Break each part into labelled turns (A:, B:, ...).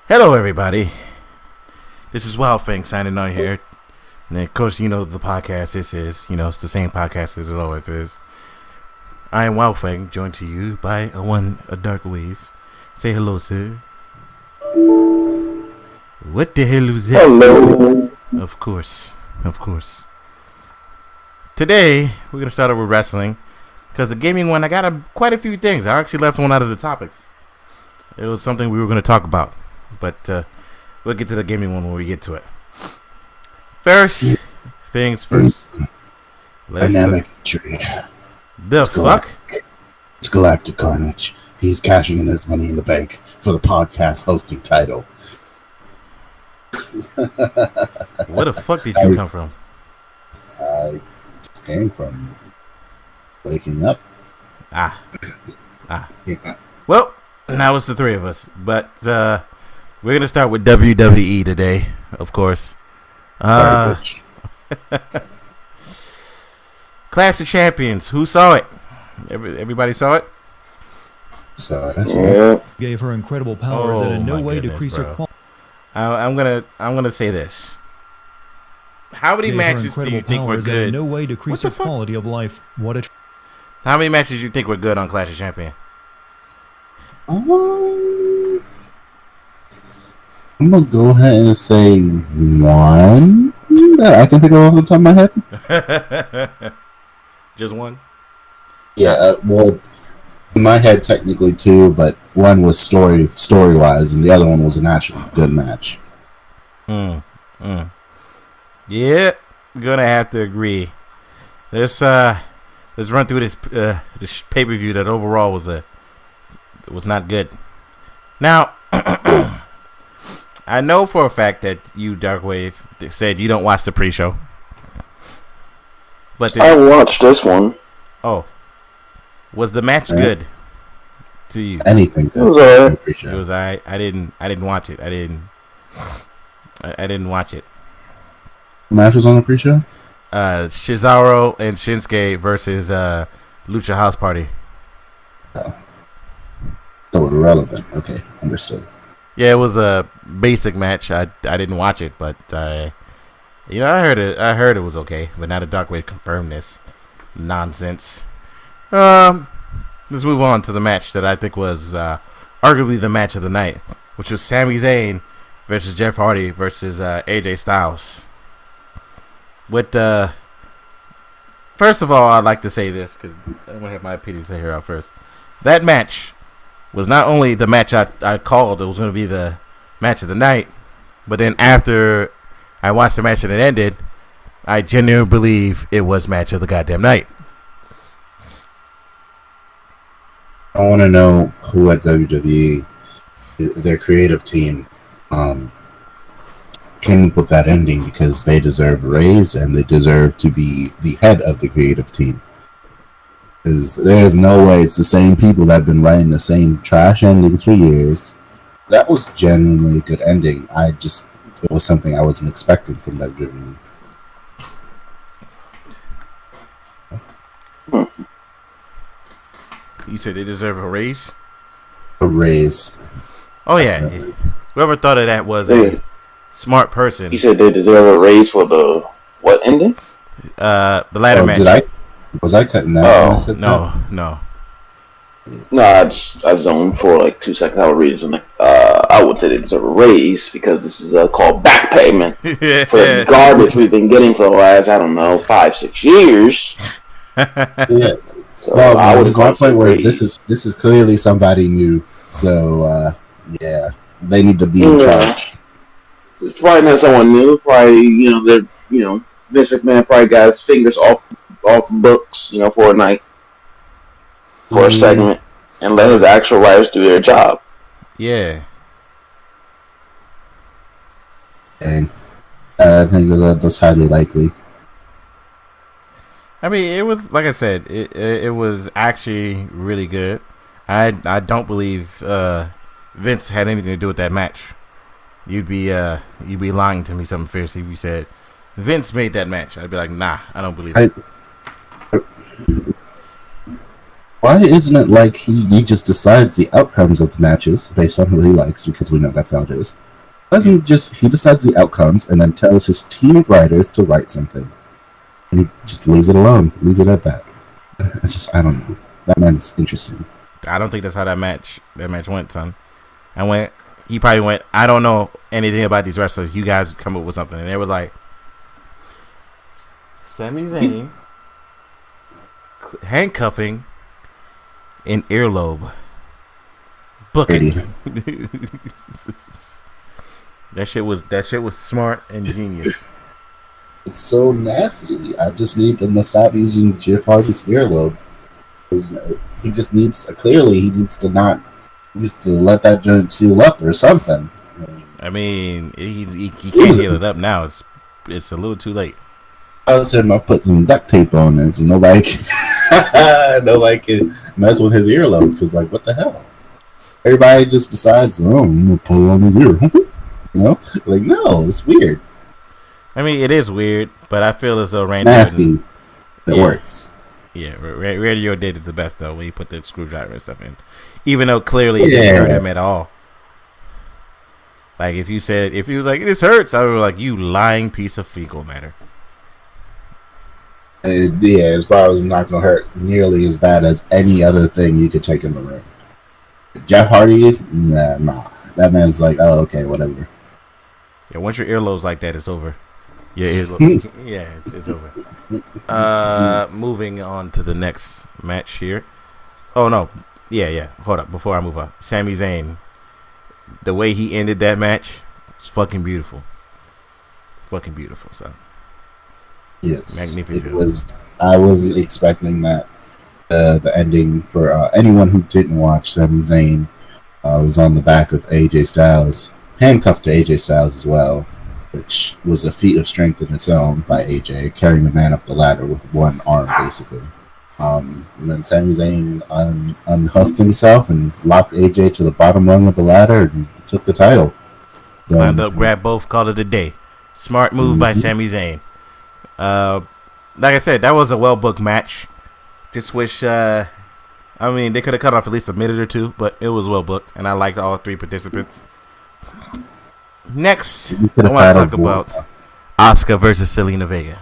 A: Hello, everybody. This is Wildfang signing on here. And of course, you know the podcast this is. You know, it's the same podcast as it always is. I am Wildfang, joined to you by a dark wave. Say hello, sir. What the hell is that?
B: Hello.
A: Of course. Today, we're going to start over with wrestling. Because the gaming one, I got quite a few things. I actually left one out of the topics. It was something we were going to talk about. But we'll get to the gaming one when we get to it. First things first.
C: Dynamic tree.
A: The fuck?
C: It's Galactic Carnage. He's cashing in his money in the bank for the podcast hosting title.
A: Where the fuck did you come from?
C: I just came from waking up.
A: Yeah.
C: Well,
A: now it's the three of us. But we're going to start with WWE today, of course. Clash of Champions. Who saw it? Everybody saw it?
C: So that's it.
D: Gave her incredible powers and in no way decrease her quality.
A: I'm gonna say this. How many matches do you think were good?
D: In no way decrease her quality of life.
A: How many matches do you think were good on Clash of Champions?
C: I'm gonna go ahead and say one that I can think of off the top of my head.
A: Just one?
C: Yeah, well, in my head technically two, but one was story wise, and the other one was an actually good match.
A: Yeah, gonna have to agree. Let's run through this pay per view that overall was not good. Now, I know for a fact that you, Darkwave, said you don't watch the pre-show. But
B: I watched this one.
A: Oh, was the match good to you?
C: Anything good?
B: It was alright.
A: It was alright. I didn't watch it. I didn't watch it.
C: The match was on the pre-show.
A: Cesaro and Shinsuke versus Lucha House Party.
C: Oh. So irrelevant. Okay, understood.
A: Yeah, it was a basic match. I didn't watch it, but I heard it. I heard it was okay, but now the Darkwave confirmed this nonsense. Let's move on to the match that I think was arguably the match of the night, which was Sami Zayn versus Jeff Hardy versus AJ Styles. First of all, I'd like to say this because I'm gonna have my opinion to here out first. That match was not only the match I called, it was going to be the match of the night, but then after I watched the match and it ended, I genuinely believe it was match of the goddamn night.
C: I want to know who at WWE, their creative team, came up with that ending, because they deserve a raise and they deserve to be the head of the creative team. There's no way it's the same people that have been writing the same trash endings for years. That was genuinely a good ending. It was something I wasn't expecting from WWE.
A: You said they deserve a raise?
C: A raise.
A: Oh, yeah. Whoever thought of that was a smart person.
B: You said they deserve a raise for the what ending?
A: The ladder match.
C: Was I cutting out?
B: Oh,
C: when I said
A: no.
B: No, I zoned for like 2 seconds. I was reading something. I would say they deserve a raise because this is called back payment for the garbage we've been getting for the last, 5-6 years.
C: Yeah.
B: So
C: well,
B: I would
C: my point was this is clearly somebody new. So yeah, they need to be in charge.
B: It's probably not someone new. Probably Vince McMahon probably got his fingers off the books, for a night, for a segment, and let his actual writers do their job.
A: Yeah.
C: And I think that's highly likely.
A: I mean, it was, like I said, it was actually really good. I don't believe Vince had anything to do with that match. You'd be lying to me something fiercely if you said Vince made that match. I'd be like, nah, I don't believe it.
C: Why isn't it like he just decides the outcomes of the matches based on who he likes, because we know that's how it is. Doesn't just he decides the outcomes and then tells his team of writers to write something, and he just leaves it alone, leaves it at that. I don't know. That man's interesting.
A: I don't think that's how that match went, son. He probably went, I don't know anything about these wrestlers. You guys come up with something, and they were like, Sami Zayn, handcuffing, and earlobe. Book it. That shit was smart and genius.
C: It's so nasty. I just need them to stop using Jeff Hardy's earlobe. He just needs to let that joint seal up or something.
A: I mean, he can't heal it up now. It's a little too late.
C: I was him. I put some duct tape on it so nobody can mess with his earlobe, because like, what the hell? Everybody just decides, oh, I'm gonna pull on his ear. Like, no, it's weird.
A: I mean, it is weird, but I feel as though Randy
C: nasty. It works.
A: Yeah, Radio did it the best though when he put the screwdriver and stuff in, even though clearly it didn't hurt him at all. Like if he was like, this hurts, I would be like, you lying piece of fecal matter.
C: It's probably not gonna hurt nearly as bad as any other thing you could take in the ring. Jeff Hardy is nah. That man's like, oh, okay, whatever.
A: Yeah, once your earlobe's like that, it's over. Yeah, it's over. Moving on to the next match here. Oh no, yeah. Hold up, before I move on, Sami Zayn, the way he ended that match, it's fucking beautiful. Fucking beautiful, son.
C: Yes,
A: magnificent.
C: I was expecting that. The ending for anyone who didn't watch, Sami Zayn was on the back of AJ Styles, handcuffed to AJ Styles as well, which was a feat of strength in its own by AJ, carrying the man up the ladder with one arm, basically. And then Sami Zayn unhuffed himself and locked AJ to the bottom rung of the ladder and took the title.
A: Climbed up, grabbed both, called it a day. Smart move by Sami Zayn. Like I said, that was a well-booked match. Just wish, they could have cut off at least a minute or two, but it was well-booked, and I liked all three participants. Next, I want to talk about Asuka versus Zelina Vega.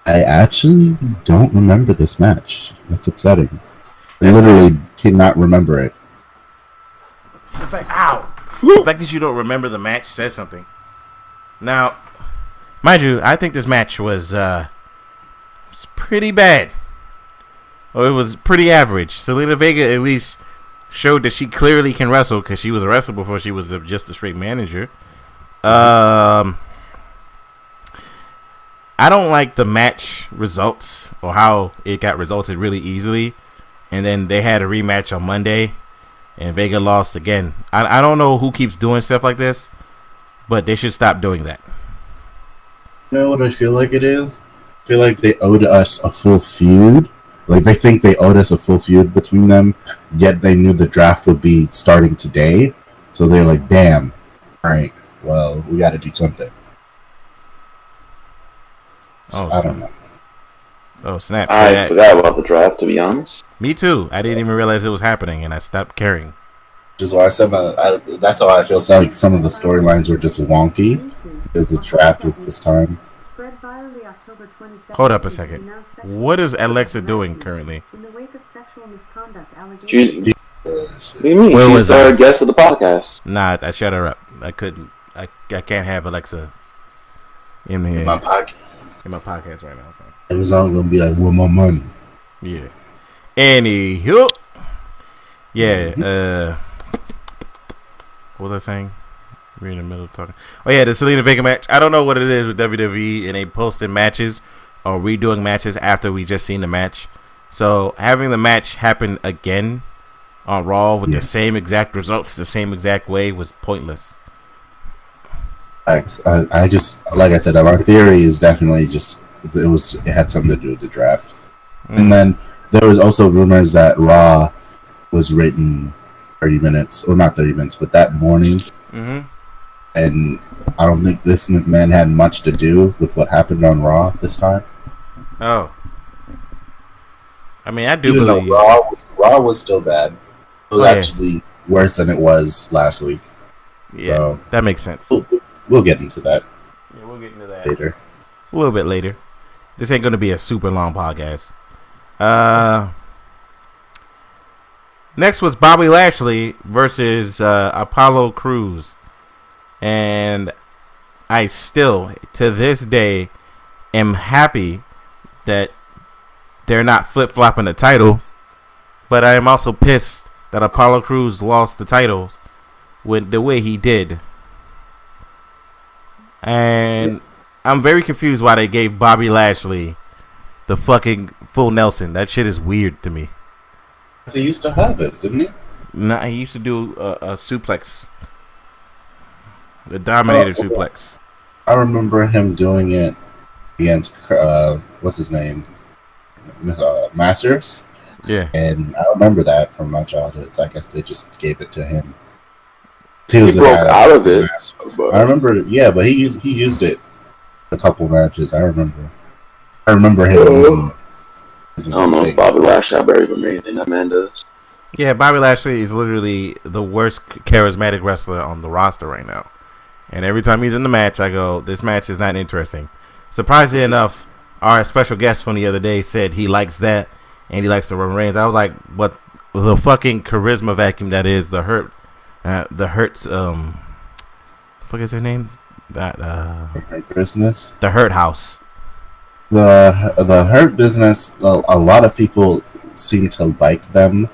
C: I actually don't remember this match. That's upsetting. I literally cannot remember it.
A: The fact that you don't remember the match says something. Now, mind you, I think this match was pretty bad. Oh, it was pretty average. Zelina Vega at least showed that she clearly can wrestle, because she was a wrestler before she was just a straight manager. I don't like the match results or how it got resulted really easily. And then they had a rematch on Monday, and Vega lost again. I don't know who keeps doing stuff like this, but they should stop doing that.
C: You know what I feel like it is? I feel like they owed us a full feud. Like, they think they owed us a full feud between them, yet they knew the draft would be starting today. So they're like, damn, all right, well, we got to do something. I don't know.
A: Oh, snap.
B: I forgot about the draft, to be honest.
A: Me too. I didn't even realize it was happening, and I stopped caring.
C: Which is why I said that's how I feel like some of the storylines were just wonky, because the draft was this time.
A: Hold up a second. What is Alexa doing currently?
B: What do you mean? She's our guest of the podcast.
A: Nah, I shut her up. I couldn't. I can't have Alexa in here.
C: In my
A: podcast right now. So.
C: Amazon gonna be like, "Where my money?"
A: Yeah. Anywho. Yeah. What was I saying? We're in the middle of talking. Oh yeah, the Zelina Vega match. I don't know what it is with WWE, and they posted matches or redoing matches after we just seen the match. So having the match happen again on Raw with the same exact results, the same exact way, was pointless.
C: I just, like I said, our theory is definitely just it had something to do with the draft, and then there was also rumors that Raw was written 30 minutes, or not 30 minutes, but that morning.
A: Mm-hmm.
C: And I don't think this McMahon had much to do with what happened on Raw this time.
A: Oh. I mean, I do
C: Even though
A: believe
C: Raw was still bad. It was actually worse than it was last week.
A: Yeah,
C: so,
A: that makes sense.
C: We'll get into that.
A: Yeah, we'll get into that
C: later.
A: A little bit later. This ain't going to be a super long podcast. Next was Bobby Lashley versus Apollo Crews. And I still, to this day, am happy that they're not flip-flopping the title. But I am also pissed that Apollo Crews lost the title with the way he did. And I'm very confused why they gave Bobby Lashley the fucking full Nelson. That shit is weird to me.
C: He used to have it, didn't he?
A: Nah, he used to do a suplex. The Dominator suplex.
C: I remember him doing it against, what's his name? Masters.
A: Yeah.
C: And I remember that from my childhood, so I guess they just gave it to him. He
B: broke out of it.
C: I remember, yeah, but he used it a couple matches. I remember him using
B: I don't know if Bobby Lashley better than anything that man does.
A: Yeah, Bobby Lashley is literally the worst charismatic wrestler on the roster right now. And every time he's in the match, I go, this match is not interesting. Surprisingly enough, our special guest from the other day said he likes that and he likes the Roman Reigns. I was like, what the fucking charisma vacuum that is the Hurt's fuck is her name? That
C: Hurt Business.
A: The Hurt House.
C: The Hurt Business, a lot of people seem to like them,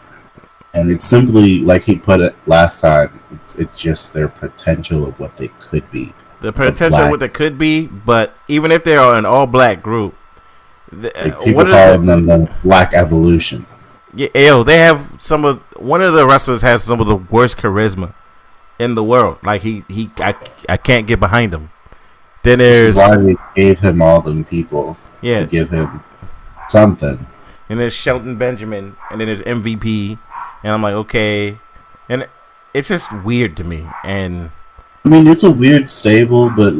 C: and it's simply like he put it last time. It's just their potential of what they could be.
A: The potential of what they could be, but even if they are an all-black group,
C: people call them the Black Evolution.
A: Yeah, they have one of the wrestlers has some of the worst charisma in the world. Like I can't get behind him. Then there's
C: why they gave him all them people to give him something.
A: And there's Shelton Benjamin, and then there's MVP, and I'm like, okay, and it's just weird to me. And
C: I mean, it's a weird stable, but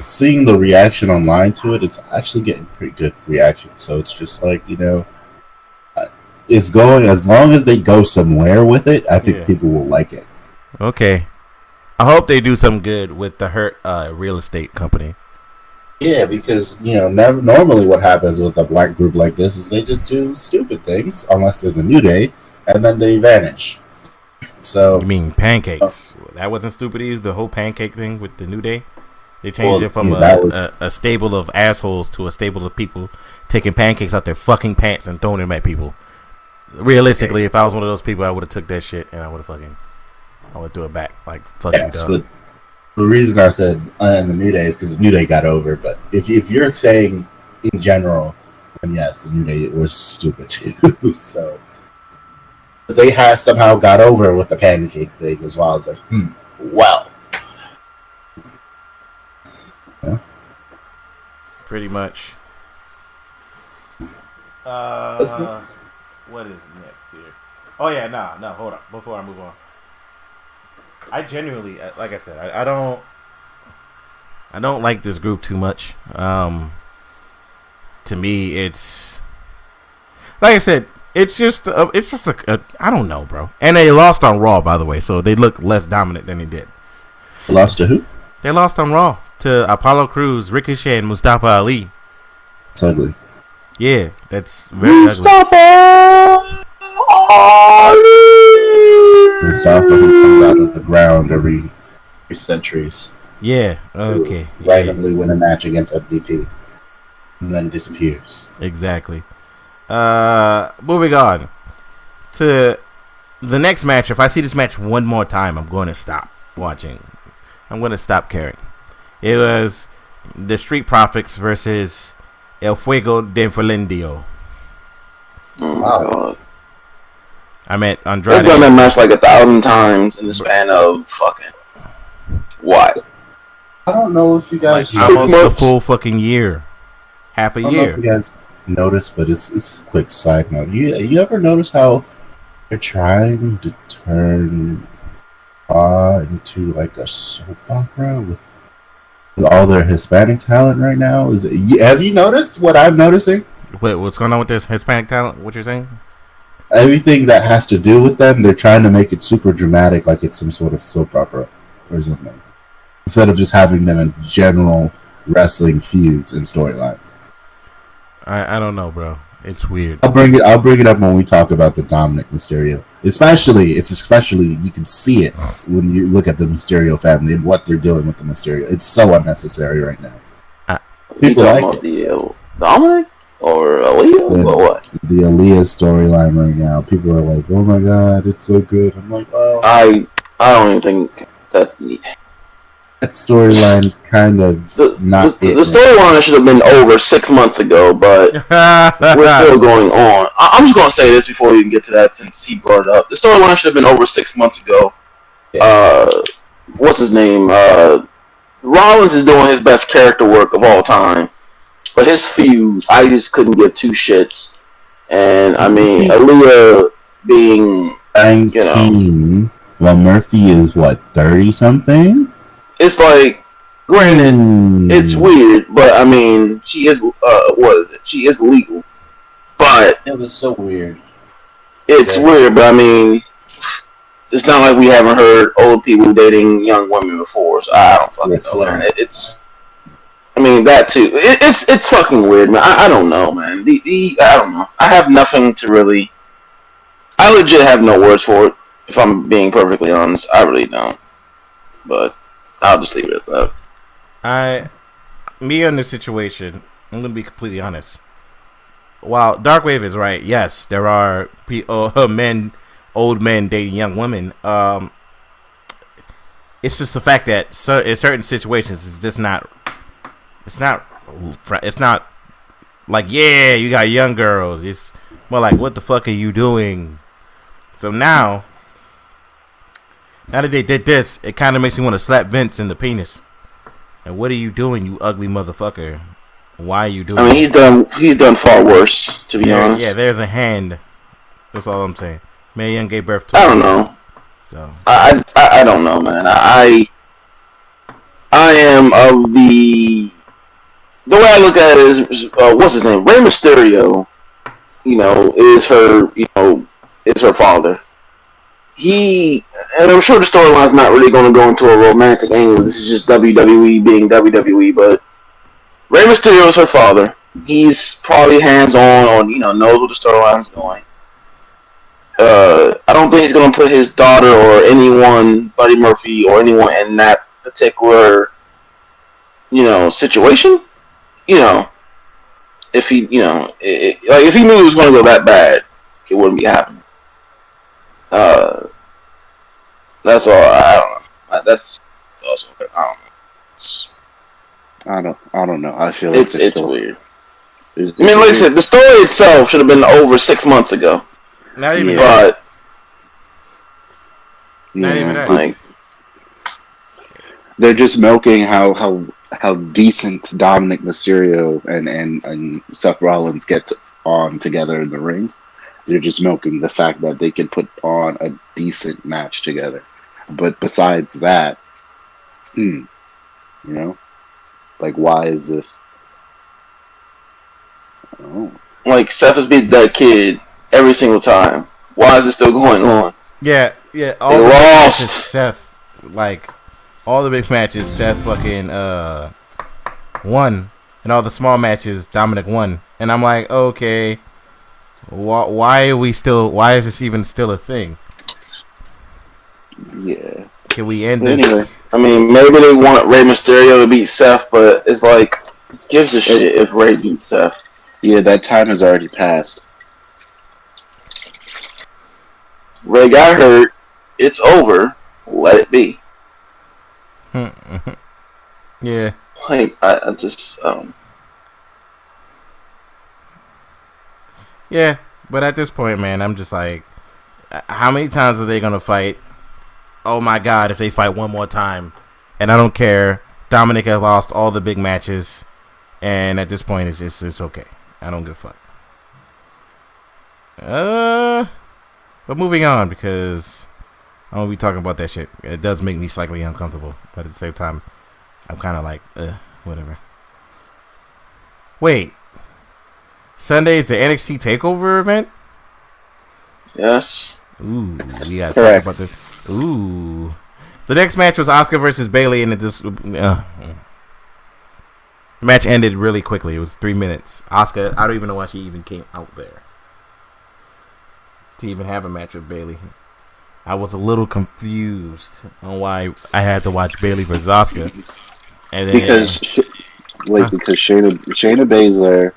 C: seeing the reaction online to it, it's actually getting pretty good reaction. So it's just like it's going, as long as they go somewhere with it, I think people will like it.
A: Okay. I hope they do some good with the Hurt real estate company.
C: Yeah, because, normally what happens with a black group like this is they just do stupid things, unless they're the New Day, and then they vanish. So
A: you mean pancakes? That wasn't stupid either, the whole pancake thing with the New Day? They changed it from a stable of assholes to a stable of people taking pancakes out their fucking pants and throwing them at people. Realistically, if I was one of those people, I would have took that shit and I would do it back. Like, fuck you, dog.
C: The reason I said in the New Day is because the New Day got over. But if you're saying in general, then yes, the New Day was stupid too. So, but they somehow got over with the pancake thing as well. I was like, well. Yeah.
A: Pretty much. What is next here? Oh yeah, no, hold up. Before I move on, I genuinely, like I said, I don't like this group too much. To me, it's like I said, it's just a I don't know, bro. And they lost on Raw, by the way, so they look less dominant than they did.
C: Lost to who?
A: They lost on Raw to Apollo Crews, Ricochet, and Mustafa Ali.
C: It's ugly.
A: Yeah, that's very
B: Mustafa
A: ugly.
C: Mustafa who comes out of the ground every centuries.
A: Yeah, okay.
C: Randomly win a match against MVP and then disappears.
A: Exactly. Moving on to the next match. If I see this match one more time, I'm going to stop watching. I'm going to stop caring. It was the Street Profits versus El Fuego de Felindio.
B: Oh my god.
A: I met Andrade.
B: They've done that match like 1,000 times in the span of fucking what?
C: I don't know if you guys
A: almost a full fucking year. Half a year.
C: I don't know if you guys noticed, but it's a quick side note. You ever notice how they're trying to turn into like a soap opera with all their Hispanic talent right now? Have you noticed what I'm noticing?
A: What's going on with this Hispanic talent? What you're saying?
C: Everything that has to do with them, they're trying to make it super dramatic, like it's some sort of soap opera or something, instead of just having them in general wrestling feuds and storylines.
A: I don't know, bro. It's weird.
C: I'll bring it up when we talk about the Dominic Mysterio. Especially you can see it when you look at the Mysterio family and what they're doing with the Mysterio. It's so unnecessary right now. People like it.
B: Dominic or Aaliyah or what?
C: The Aaliyah storyline right now. People are like, "Oh my god, it's so good." I'm like, "Well,
B: I don't even think that
C: storyline is kind of not
B: the storyline should have been over 6 months ago, but we're still going on. I'm just gonna say this before we even get to that, since he brought it up. The storyline should have been over 6 months ago. What's his name? Rollins is doing his best character work of all time, but his feud, I just couldn't give two shits. And I mean, Aaliyah being
C: 19, while Murphy is what, 30 something.
B: It's like, granted, it's weird, but I mean, she is She is legal, but
C: it was so weird.
B: It's weird, but I mean, it's not like we haven't heard old people dating young women before. So I don't fucking know. I mean, that too. It's fucking weird, man. I don't know, man. I don't know. I have nothing to really. I legit have no words for it. If I'm being perfectly honest, I really don't. But I'll just leave it at that.
A: Me in this situation, I'm gonna be completely honest. While Darkwave is right, yes, there are old men dating young women. It's just the fact that in certain situations, it's just not. It's not like, yeah, you got young girls. It's more like, what the fuck are you doing? So now that they did this, it kind of makes me want to slap Vince in the penis. And what are you doing, you ugly motherfucker? Why are you doing?
B: I mean, he's done far worse, to be honest.
A: Yeah, there's a hand. That's all I'm saying. Mae Young gave birth to.
B: I don't know.
A: So
B: I don't know, man. I am of the way I look at it is what's his name? Rey Mysterio. Is her father. And I'm sure the storyline's not really going to go into a romantic angle. This is just WWE being WWE, but Rey Mysterio is her father. He's probably hands-on knows what the storyline's going. I don't think he's going to put his daughter or anyone, Buddy Murphy, or anyone in that particular, situation. If he, if he knew it was going to go that bad, it wouldn't be happening. That's all. I don't know. That's also. I don't know.
E: I don't know. I feel
B: it's weird. I mean, like I said, the story itself should have been over 6 months ago.
A: Not even
B: that.
A: But not even that.
B: Like,
E: they're just milking how decent Dominic Mysterio and Seth Rollins get on together in the ring. They're just milking the fact that they can put on a decent match together. But besides that, like, why is this? I don't know.
B: Like, Seth has beat that kid every single time. Why is it still going on?
A: Yeah.
B: All the lost.
A: Seth, like, all the big matches, Seth fucking won, and all the small matches, Dominic won. And I'm like, okay, why is this even still a thing?
E: Yeah.
A: Can we end this?
B: Anyway, I mean, maybe they want Rey Mysterio to beat Seth, but it's like, gives a shit if Rey beats Seth.
E: Yeah, that time has already passed.
B: Rey got hurt. It's over. Let it be.
A: Yeah.
B: Like, I just,
A: Yeah, but at this point, man, I'm just like, how many times are they gonna fight? Oh my god, if they fight one more time, and I don't care. Dominic has lost all the big matches, and at this point, it's okay. I don't give a fuck. But moving on, because I won't be talking about that shit. It does make me slightly uncomfortable, but at the same time, I'm kind of like, whatever. Wait, Sunday is the NXT Takeover event.
B: Yes.
A: Ooh, we gotta talk about this. Ooh, the next match was Asuka versus Bayley, and the match ended really quickly. It was 3 minutes. Asuka, I don't even know why she even came out there to even have a match with Bayley. I was a little confused on why I had to watch Bayley versus Asuka. And then,
E: because Shayna Baszler,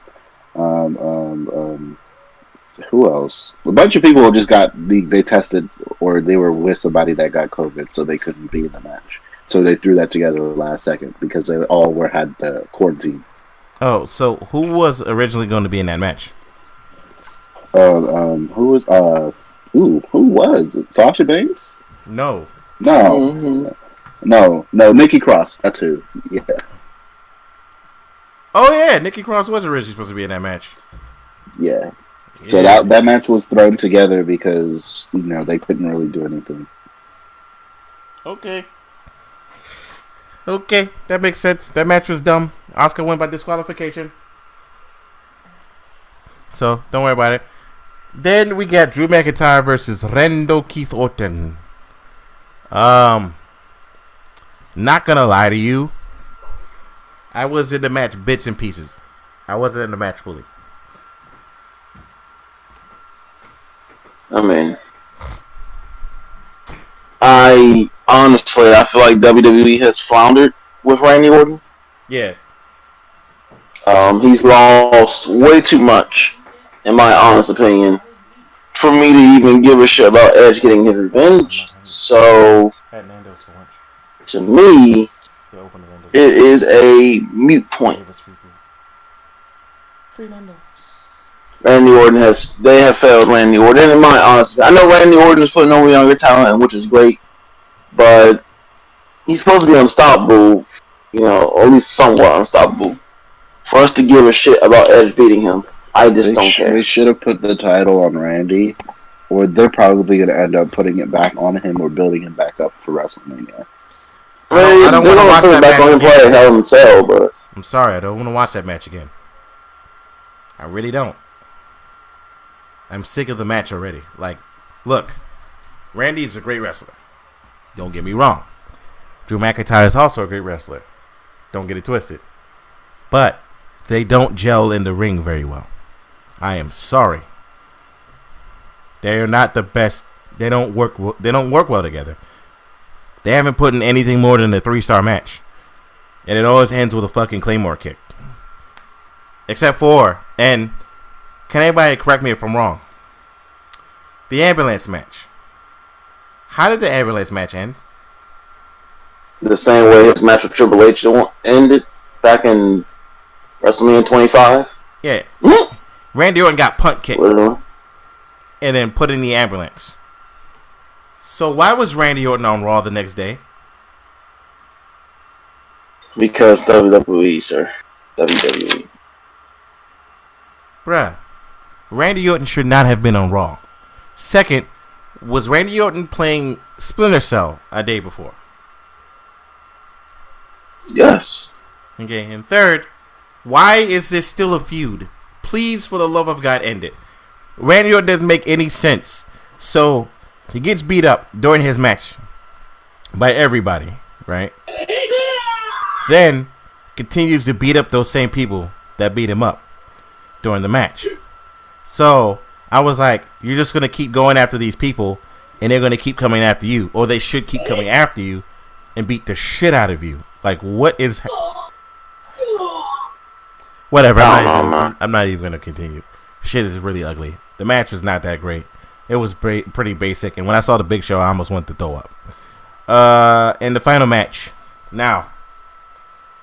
E: who else? A bunch of people just they tested or they were with somebody that got COVID, so they couldn't be in the match. So they threw that together last second because they all had the quarantine.
A: Oh, so who was originally going to be in that match?
E: Who was it? Sasha Banks?
A: No.
E: No, Nikki Cross. That's who. Yeah.
A: Oh yeah, Nikki Cross was originally supposed to be in that match.
E: Yeah. So that match was thrown together because they couldn't really do anything.
A: Okay, that makes sense. That match was dumb. Asuka won by disqualification, so don't worry about it. Then we got Drew McIntyre versus Rando Keith Orton. Not gonna lie to you, I was in the match bits and pieces. I wasn't in the match fully.
B: I mean, I feel like WWE has floundered with Randy Orton.
A: Yeah.
B: He's lost way too much, in my honest opinion, for me to even give a shit about Edge getting his revenge. So, to me, it is a moot point. Randy Orton they have failed Randy Orton. In my honest, I know Randy Orton is putting over younger talent, which is great, but he's supposed to be unstoppable, or at least somewhat unstoppable. For us to give a shit about Edge beating him, I just don't care.
E: They should have put the title on Randy, or they're probably going to end up putting it back on him or building him back up for WrestleMania.
A: I don't want to watch that match again.
B: Hell in Cell, but
A: I'm sorry, I don't want to watch that match again. I really don't. I'm sick of the match already. Like, look, Randy is a great wrestler. Don't get me wrong. Drew McIntyre is also a great wrestler. Don't get it twisted. But they don't gel in the ring very well. I am sorry. They are not the best. They don't work well together. They haven't put in anything more than a 3-star match. And it always ends with a fucking Claymore kick. Except for, and can anybody correct me if I'm wrong? The ambulance match. How did the ambulance match end?
B: The same way his match with Triple H ended back in WrestleMania 25.
A: Yeah. Randy Orton got punt kicked. And then put in the ambulance. So why was Randy Orton on Raw the next day?
B: Because WWE, sir. WWE.
A: Bruh. Randy Orton should not have been on Raw. Second, was Randy Orton playing Splinter Cell a day before?
B: Yes.
A: Okay, and third, why is this still a feud? Please, for the love of God, end it. Randy Orton doesn't make any sense. So, he gets beat up during his match by everybody, right? Then, continues to beat up those same people that beat him up during the match. So, I was like, you're just going to keep going after these people, and they're going to keep coming after you. Or they should keep coming after you and beat the shit out of you. Like, what is... Whatever, I'm not even going to continue. Shit is really ugly. The match was not that great. It was pretty basic. And when I saw the Big Show, I almost wanted to throw up. And the final match. Now,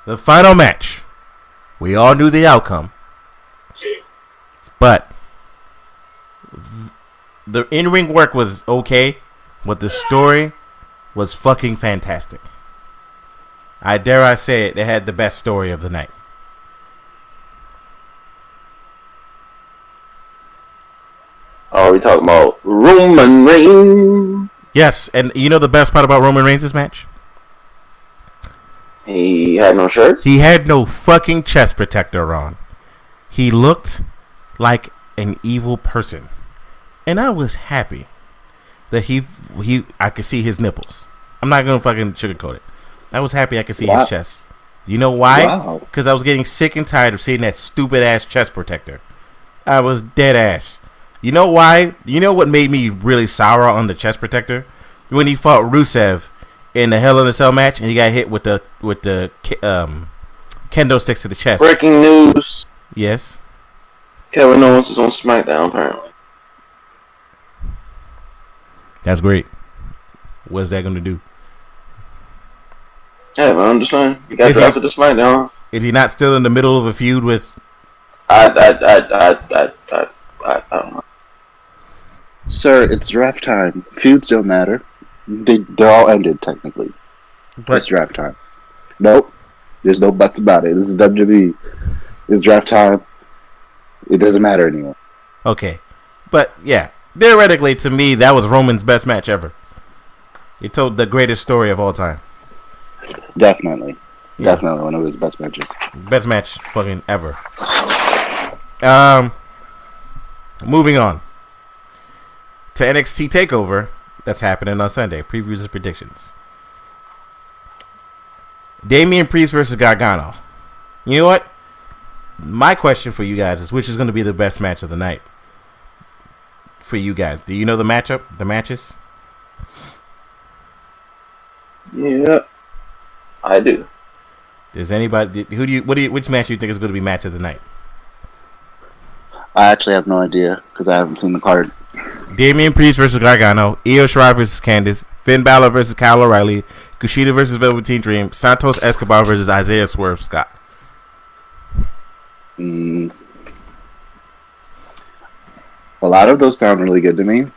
A: the final match. We all knew the outcome. But the in-ring work was okay. But the story was fucking fantastic. I dare say it. They had the best story of the night.
B: Are we talking about Roman Reigns?
A: Yes, and you know the best part about Roman Reigns' match?
B: He had no shirt?
A: He had no fucking chest protector on. He looked like an evil person, and I was happy that I could see his nipples. I'm not gonna fucking sugarcoat it. I was happy I could see his chest. You know why? Because I was getting sick and tired of seeing that stupid ass chest protector. I was dead ass. You know why? You know what made me really sour on the chest protector? When he fought Rusev in the Hell in a Cell match, and he got hit with the kendo sticks to the chest.
B: Breaking news.
A: Yes.
B: Kevin Owens is on SmackDown apparently.
A: That's great. What's that going to do?
B: Yeah, man, I'm just saying. You got drafted to SmackDown.
A: Is he not still in the middle of a feud with?
B: I don't know.
E: Sir, it's draft time. Feuds don't matter. They're all ended technically. But it's draft time. Nope. There's no buts about it. This is WWE. It's draft time. It doesn't matter anymore.
A: Okay, but yeah, theoretically, to me, that was Roman's best match ever. He told the greatest story of all time.
E: Definitely one of his best matches.
A: Best match fucking ever. Moving on to NXT Takeover that's happening on Sunday. Previews and predictions. Damian Priest versus Gargano. You know what? My question for you guys is, which is going to be the best match of the night for you guys? Do you know the matchup, the matches?
B: Yeah, I do.
A: Does anybody? Which match do you think is going to be match of the night?
E: I actually have no idea because I haven't seen the card.
A: Damian Priest versus Gargano, Io Shirai versus Candice, Finn Balor versus Kyle O'Reilly, Kushida versus Velveteen Dream, Santos Escobar versus Isaiah Swerve Scott.
E: A lot of those sound really good to me,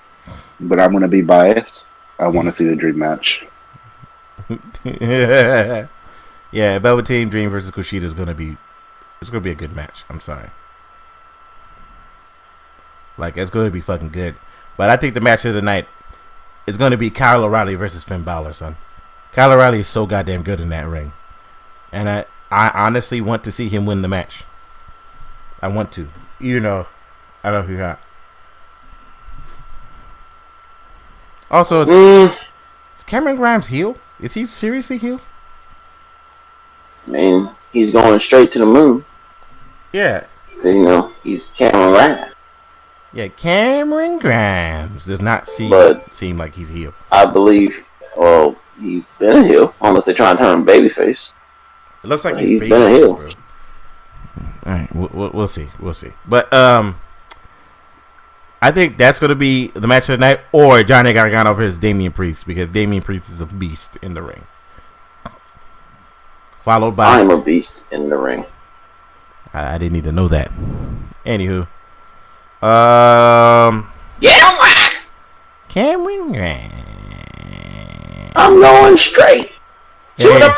E: but I'm going to be biased. I want to see the Dream match.
A: Yeah, Velveteen Dream versus Kushida is going to be a good match. I'm sorry. Like, it's going to be fucking good. But I think the match of the night is going to be Kyle O'Reilly versus Finn Balor, son. Kyle O'Reilly is so goddamn good in that ring. And I honestly want to see him win the match. I want to. You know, I know who got. Also, is Cameron Grimes heel? Is he seriously heel?
B: I mean, he's going straight to the moon.
A: Yeah.
B: You know, he's Cameron Grimes.
A: Yeah, Cameron Grimes does not seem like he's heel.
B: I believe, well, he's been a heel, unless they try and turn him babyface.
A: It looks like
B: he's been a heel.
A: Bro. All right, we'll see. But I think that's going to be the match of the night, or Johnny Gargano versus Damian Priest, because Damian Priest is a beast in the ring. Followed by...
B: I'm a beast in the ring.
A: I didn't need to know that. Anywho. Cameron Grimes.
B: I'm going straight to the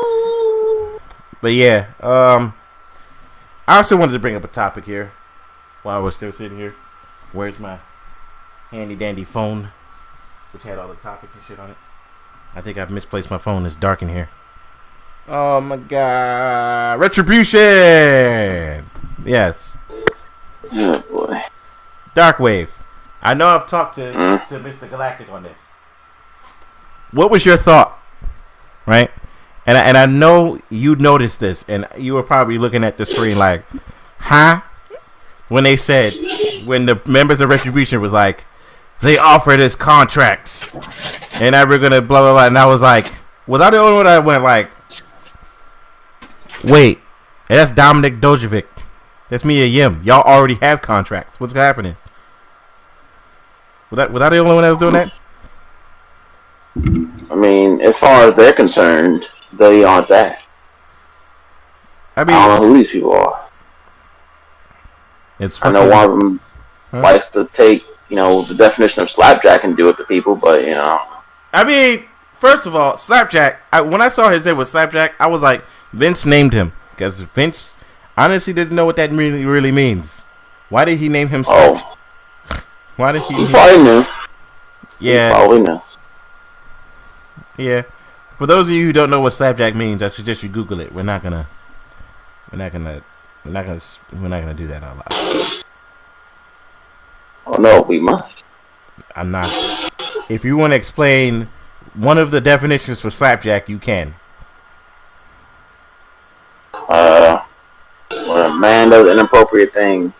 B: moon.
A: But yeah, I also wanted to bring up a topic here while we're still sitting here. Where's my handy dandy phone, which had all the topics and shit on it? I think I've misplaced my phone. It's dark in here. Oh my god. Retribution! Yes.
B: Oh boy.
A: Darkwave. I know I've talked to Mr. Galactic on this. What was your thought? Right? And I know you noticed this, and you were probably looking at the screen like, huh? When they said, when the members of Retribution was like, they offered us contracts, and now we're gonna blah blah blah, and I was like, was I the only one that went like, wait, that's Dominic Dojovic, that's Mia Yim, y'all already have contracts, what's happening? Was I the only one that was doing that?
B: I mean, as far as they're concerned, they aren't that. I don't know who these people are. I know one of them likes to take, the definition of slapjack and do it to people, but,
A: I mean, first of all, Slapjack, when I saw his name was Slapjack, I was like, Vince named him. Because Vince honestly didn't know what that really means. Why did he name him Slapjack? Why did he
B: probably knew.
A: Yeah.
B: He probably knew.
A: Yeah. For those of you who don't know what Slapjack means, I suggest you Google it. We're not gonna We're not gonna do that out loud.
B: Oh no, we must.
A: I'm not. If you want to explain one of the definitions for slapjack, you can.
B: When a man does inappropriate things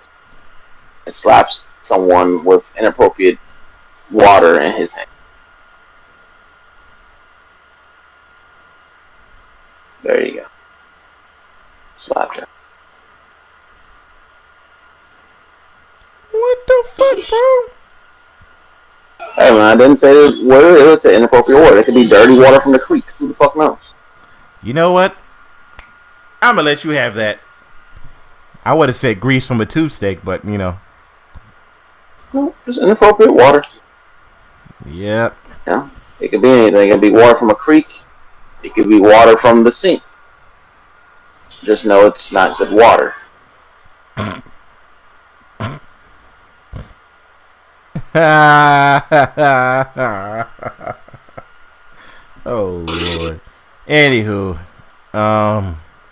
B: and slaps someone with inappropriate water in his hand. There you go. Slapjack.
A: What the fuck, bro?
B: Hey man, I didn't say where it was an inappropriate water. It could be dirty water from the creek. Who the fuck knows?
A: You know what? I'm gonna let you have that. I would have said grease from a tube steak, but you know.
B: No, just inappropriate water.
A: Yep.
B: Yeah. It could be anything. It could be water from a creek. It could be water from the sink. Just know it's not good water.
A: Oh Lord. Anywho,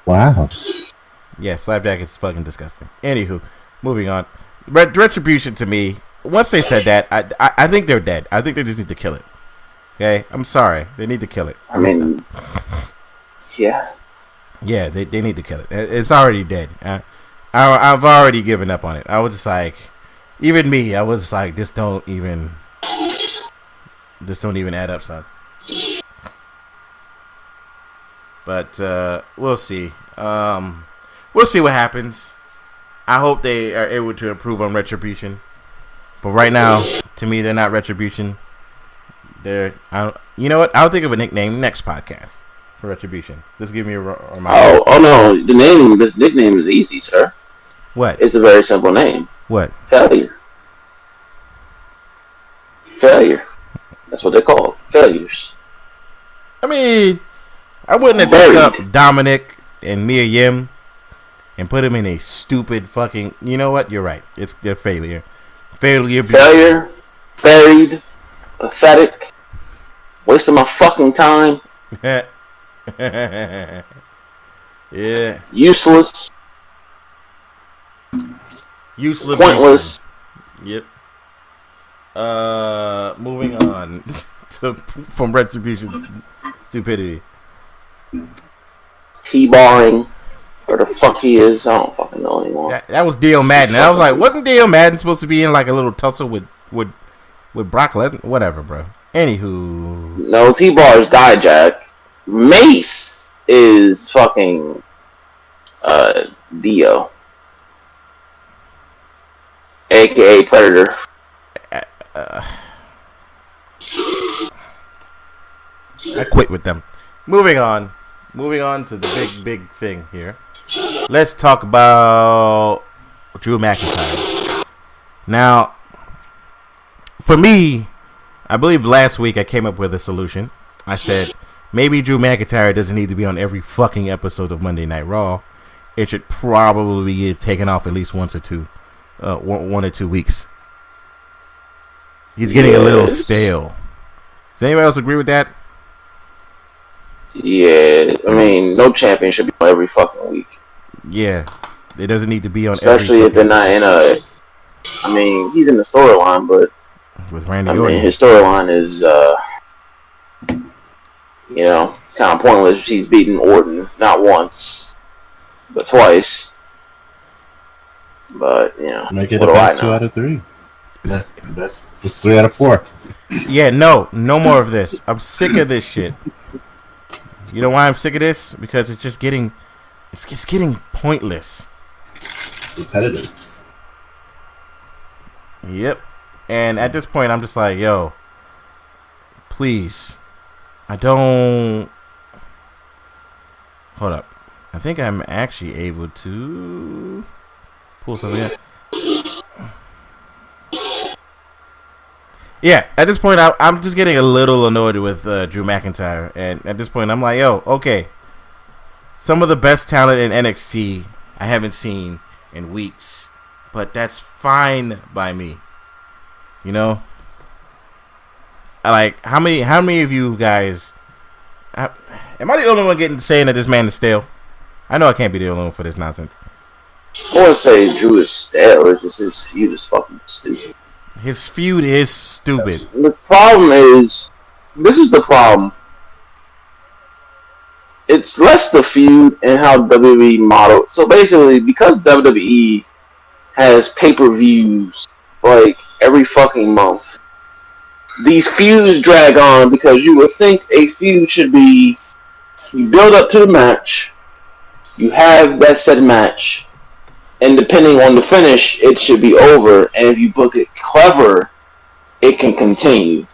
C: Wow.
A: yeah, slapjack is fucking disgusting. Anywho, moving on. Retribution to me. Once they said that, I think they're dead. I think they just need to kill it. Okay, I'm sorry, they need to kill it.
B: I mean, yeah.
A: Yeah, they need to kill it. It's already dead. I've already given up on it. I was just like, even me, I was just like, this don't even add up, son. But we'll see. We'll see what happens. I hope they are able to improve on Retribution. But right now, to me, they're not Retribution. You know what? I'll think of a nickname next podcast for Retribution. Just give me a reminder.
B: Oh no! This nickname is easy, sir.
A: What?
B: It's a very simple name.
A: What?
B: Failure. That's what they're called. Failures.
A: I mean, I wouldn't have picked up Dominic and Mia Yim and put them in a stupid fucking. You know what? You're right. It's their failure. Failure.
B: Buried. Pathetic. Wasting my fucking time.
A: Yeah.
B: Useless. Pointless.
A: Yep. Moving on from Retribution's stupidity.
B: T-barring. Where the fuck he is, I don't fucking know anymore.
A: That was Dio Madden. I was like, wasn't Dio Madden supposed to be in like a little tussle with Brock Lesnar? Whatever, bro. Anywho.
B: No, T-Bar is Dijak. Mace is fucking Dio. AKA Predator.
A: I quit with them. Moving on to the big thing here. Let's talk about Drew McIntyre. Now, for me, I believe last week I came up with a solution. I said maybe Drew McIntyre doesn't need to be on every fucking episode of Monday Night Raw. It should probably get taken off at least 1 or 2 weeks. He's getting a little stale. Does anybody else agree with that?
B: Yeah, I mean, no champion should be on every fucking week.
A: Yeah, it doesn't need to be on.
B: Especially if they're not in a. I mean, he's in the storyline, but
A: with Randy Orton,
B: his storyline is, kind of pointless. He's beaten Orton not once, but twice. But
C: make it a best 2 out of 3. Best, just 3 out of 4.
A: Yeah, no more of this. I'm sick of this shit. You know why I'm sick of this? Because it's just getting, it's getting pointless.
C: Repetitive.
A: Yep. And at this point, I'm just like, yo, please. I don't. Hold up. I think I'm actually able to pull something up. Yeah, at this point, I'm just getting a little annoyed with Drew McIntyre. And at this point, I'm like, yo, okay. Some of the best talent in NXT I haven't seen in weeks. But that's fine by me. You know? Like, how many of you guys... am I the only one saying that this man is stale? I know I can't be the only one for this nonsense.
B: I wouldn't say Drew is stale. It's just his feud is fucking stupid.
A: His feud is stupid.
B: The problem is, this is the problem. It's less the feud and how WWE modeled. So basically, because WWE has pay-per-views like every fucking month, these feuds drag on because you would think a feud should be, you build up to the match, you have that said match, and depending on the finish, it should be over. And if you book it clever, it can continue.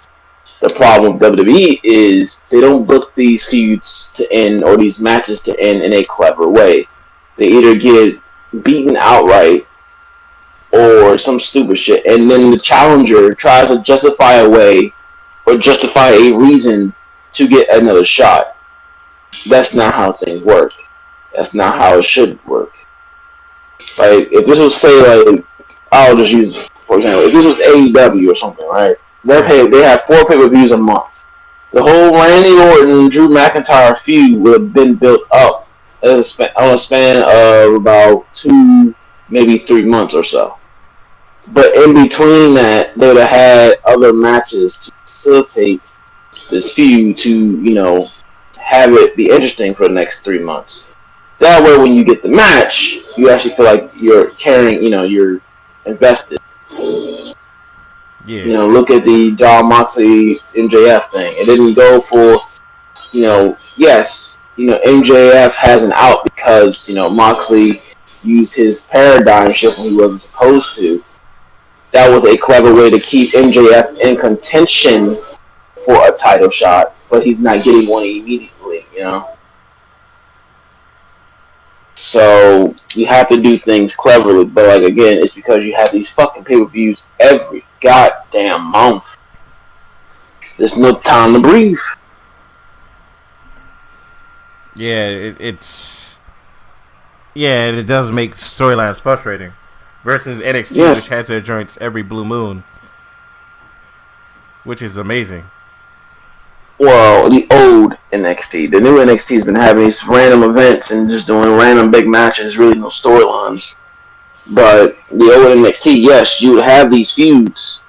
B: The problem with WWE is they don't book these feuds to end or these matches to end in a clever way. They either get beaten outright or some stupid shit, and then the challenger tries to justify a way or justify a reason to get another shot. That's not how things work. That's not how it should work. Like, if this was, say, like, I'll just use, for example, if this was AEW or something, right? They have 4 pay-per-views a month. The whole Randy Orton, Drew McIntyre feud would have been built up on a span of about 2, maybe 3 months or so. But in between that, they would have had other matches to facilitate this feud to, you know, have it be interesting for the next 3 months. That way, when you get the match, you actually feel like you're carrying, you know, you're invested.
A: Yeah.
B: You know, look at the John Moxley MJF thing. It didn't go for, you know, yes, you know, MJF has an out because, you know, Moxley used his paradigm shift when he wasn't supposed to. That was a clever way to keep MJF in contention for a title shot, but he's not getting one immediately, you know? So you have to do things cleverly, but like again, it's because you have these fucking pay-per-views every goddamn month. There's no time to breathe.
A: Yeah, it does make storylines frustrating. Versus NXT, yes, which has their joints every blue moon, which is amazing.
B: Well, the old NXT. The new NXT has been having these random events and just doing random big matches, really no storylines. But the old NXT, yes, you would have these feuds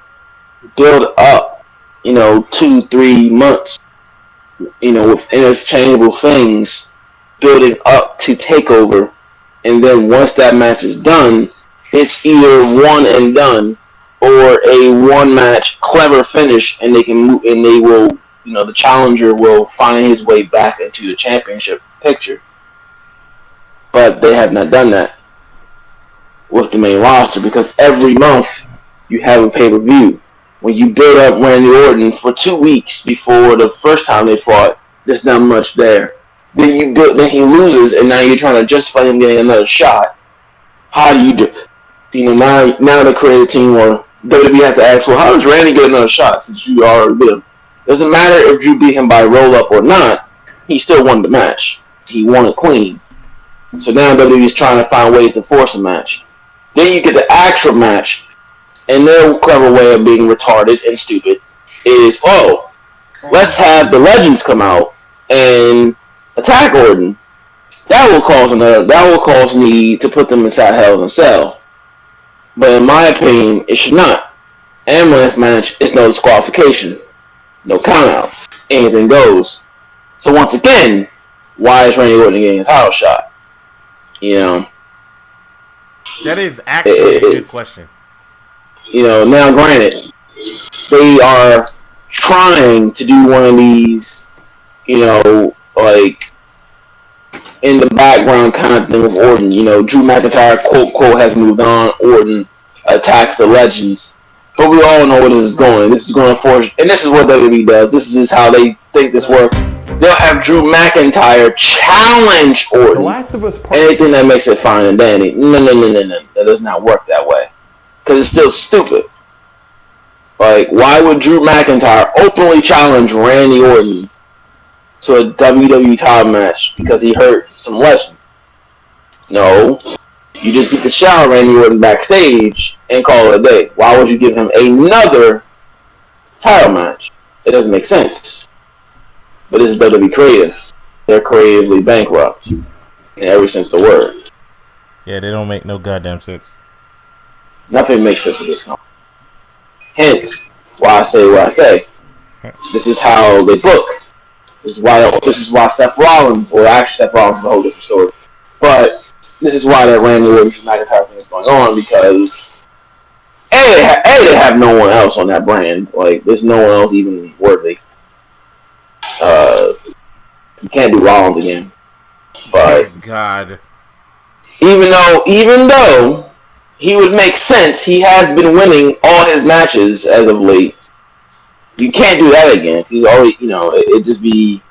B: build up, you know, 2-3 months, you know, with interchangeable things building up to TakeOver. And then once that match is done, it's either one and done or a one match clever finish, and they can move, and they will, you know, the challenger will find his way back into the championship picture. But they have not done that with the main roster because every month you have a pay-per-view. When you build up Randy Orton for 2 weeks before the first time they fought, there's not much there. Then he loses, and now you're trying to justify him getting another shot. How do you do? You know, now the creative team or WWE has to ask, well, how does Randy get another shot since you already beat him? Doesn't matter if Drew beat him by roll-up or not, he still won the match. He won it clean. So now WWE is trying to find ways to force a match. Then you get the actual match, and their clever way of being retarded and stupid is, oh, let's have the legends come out and attack Orton. That will cause need to put them inside Hell in a Cell. But in my opinion, it should not. Ambulance match is no disqualification. No count out. Anything goes. So once again, why is Randy Orton getting a title shot? You know.
A: That is actually a good question.
B: You know, now granted, they are trying to do one of these, you know, like in the background kind of thing with Orton. You know, Drew McIntyre, quote, has moved on. Orton attacks the legends. But we all know where this is going. This is going to force, and this is what WWE does. This is how they think this works. They'll have Drew McIntyre challenge Orton. The Last of Us anything that makes it fine and dandy. No. That does not work that way. Because it's still stupid. Like, why would Drew McIntyre openly challenge Randy Orton to a WWE title match because he hurt some legend? No. You just get to shout Randy Orton backstage and call it a day. Why would you give him another title match? It doesn't make sense. But this is WWE creative. They're creatively bankrupt in every sense of the word.
A: Yeah, they don't make no goddamn sense.
B: Nothing makes sense with this company. Hence, why I say what I say. This is how they book. This is why Seth Rollins, or actually Seth Rollins is a whole different story. But this is why that Randy Orton McIntyre thing is going on, because they have no one else on that brand. Like, there's no one else even worthy. You can't do Rollins again. But
A: oh, God.
B: Even though he would make sense, he has been winning all his matches as of late. You can't do that again. He's already, it'd just be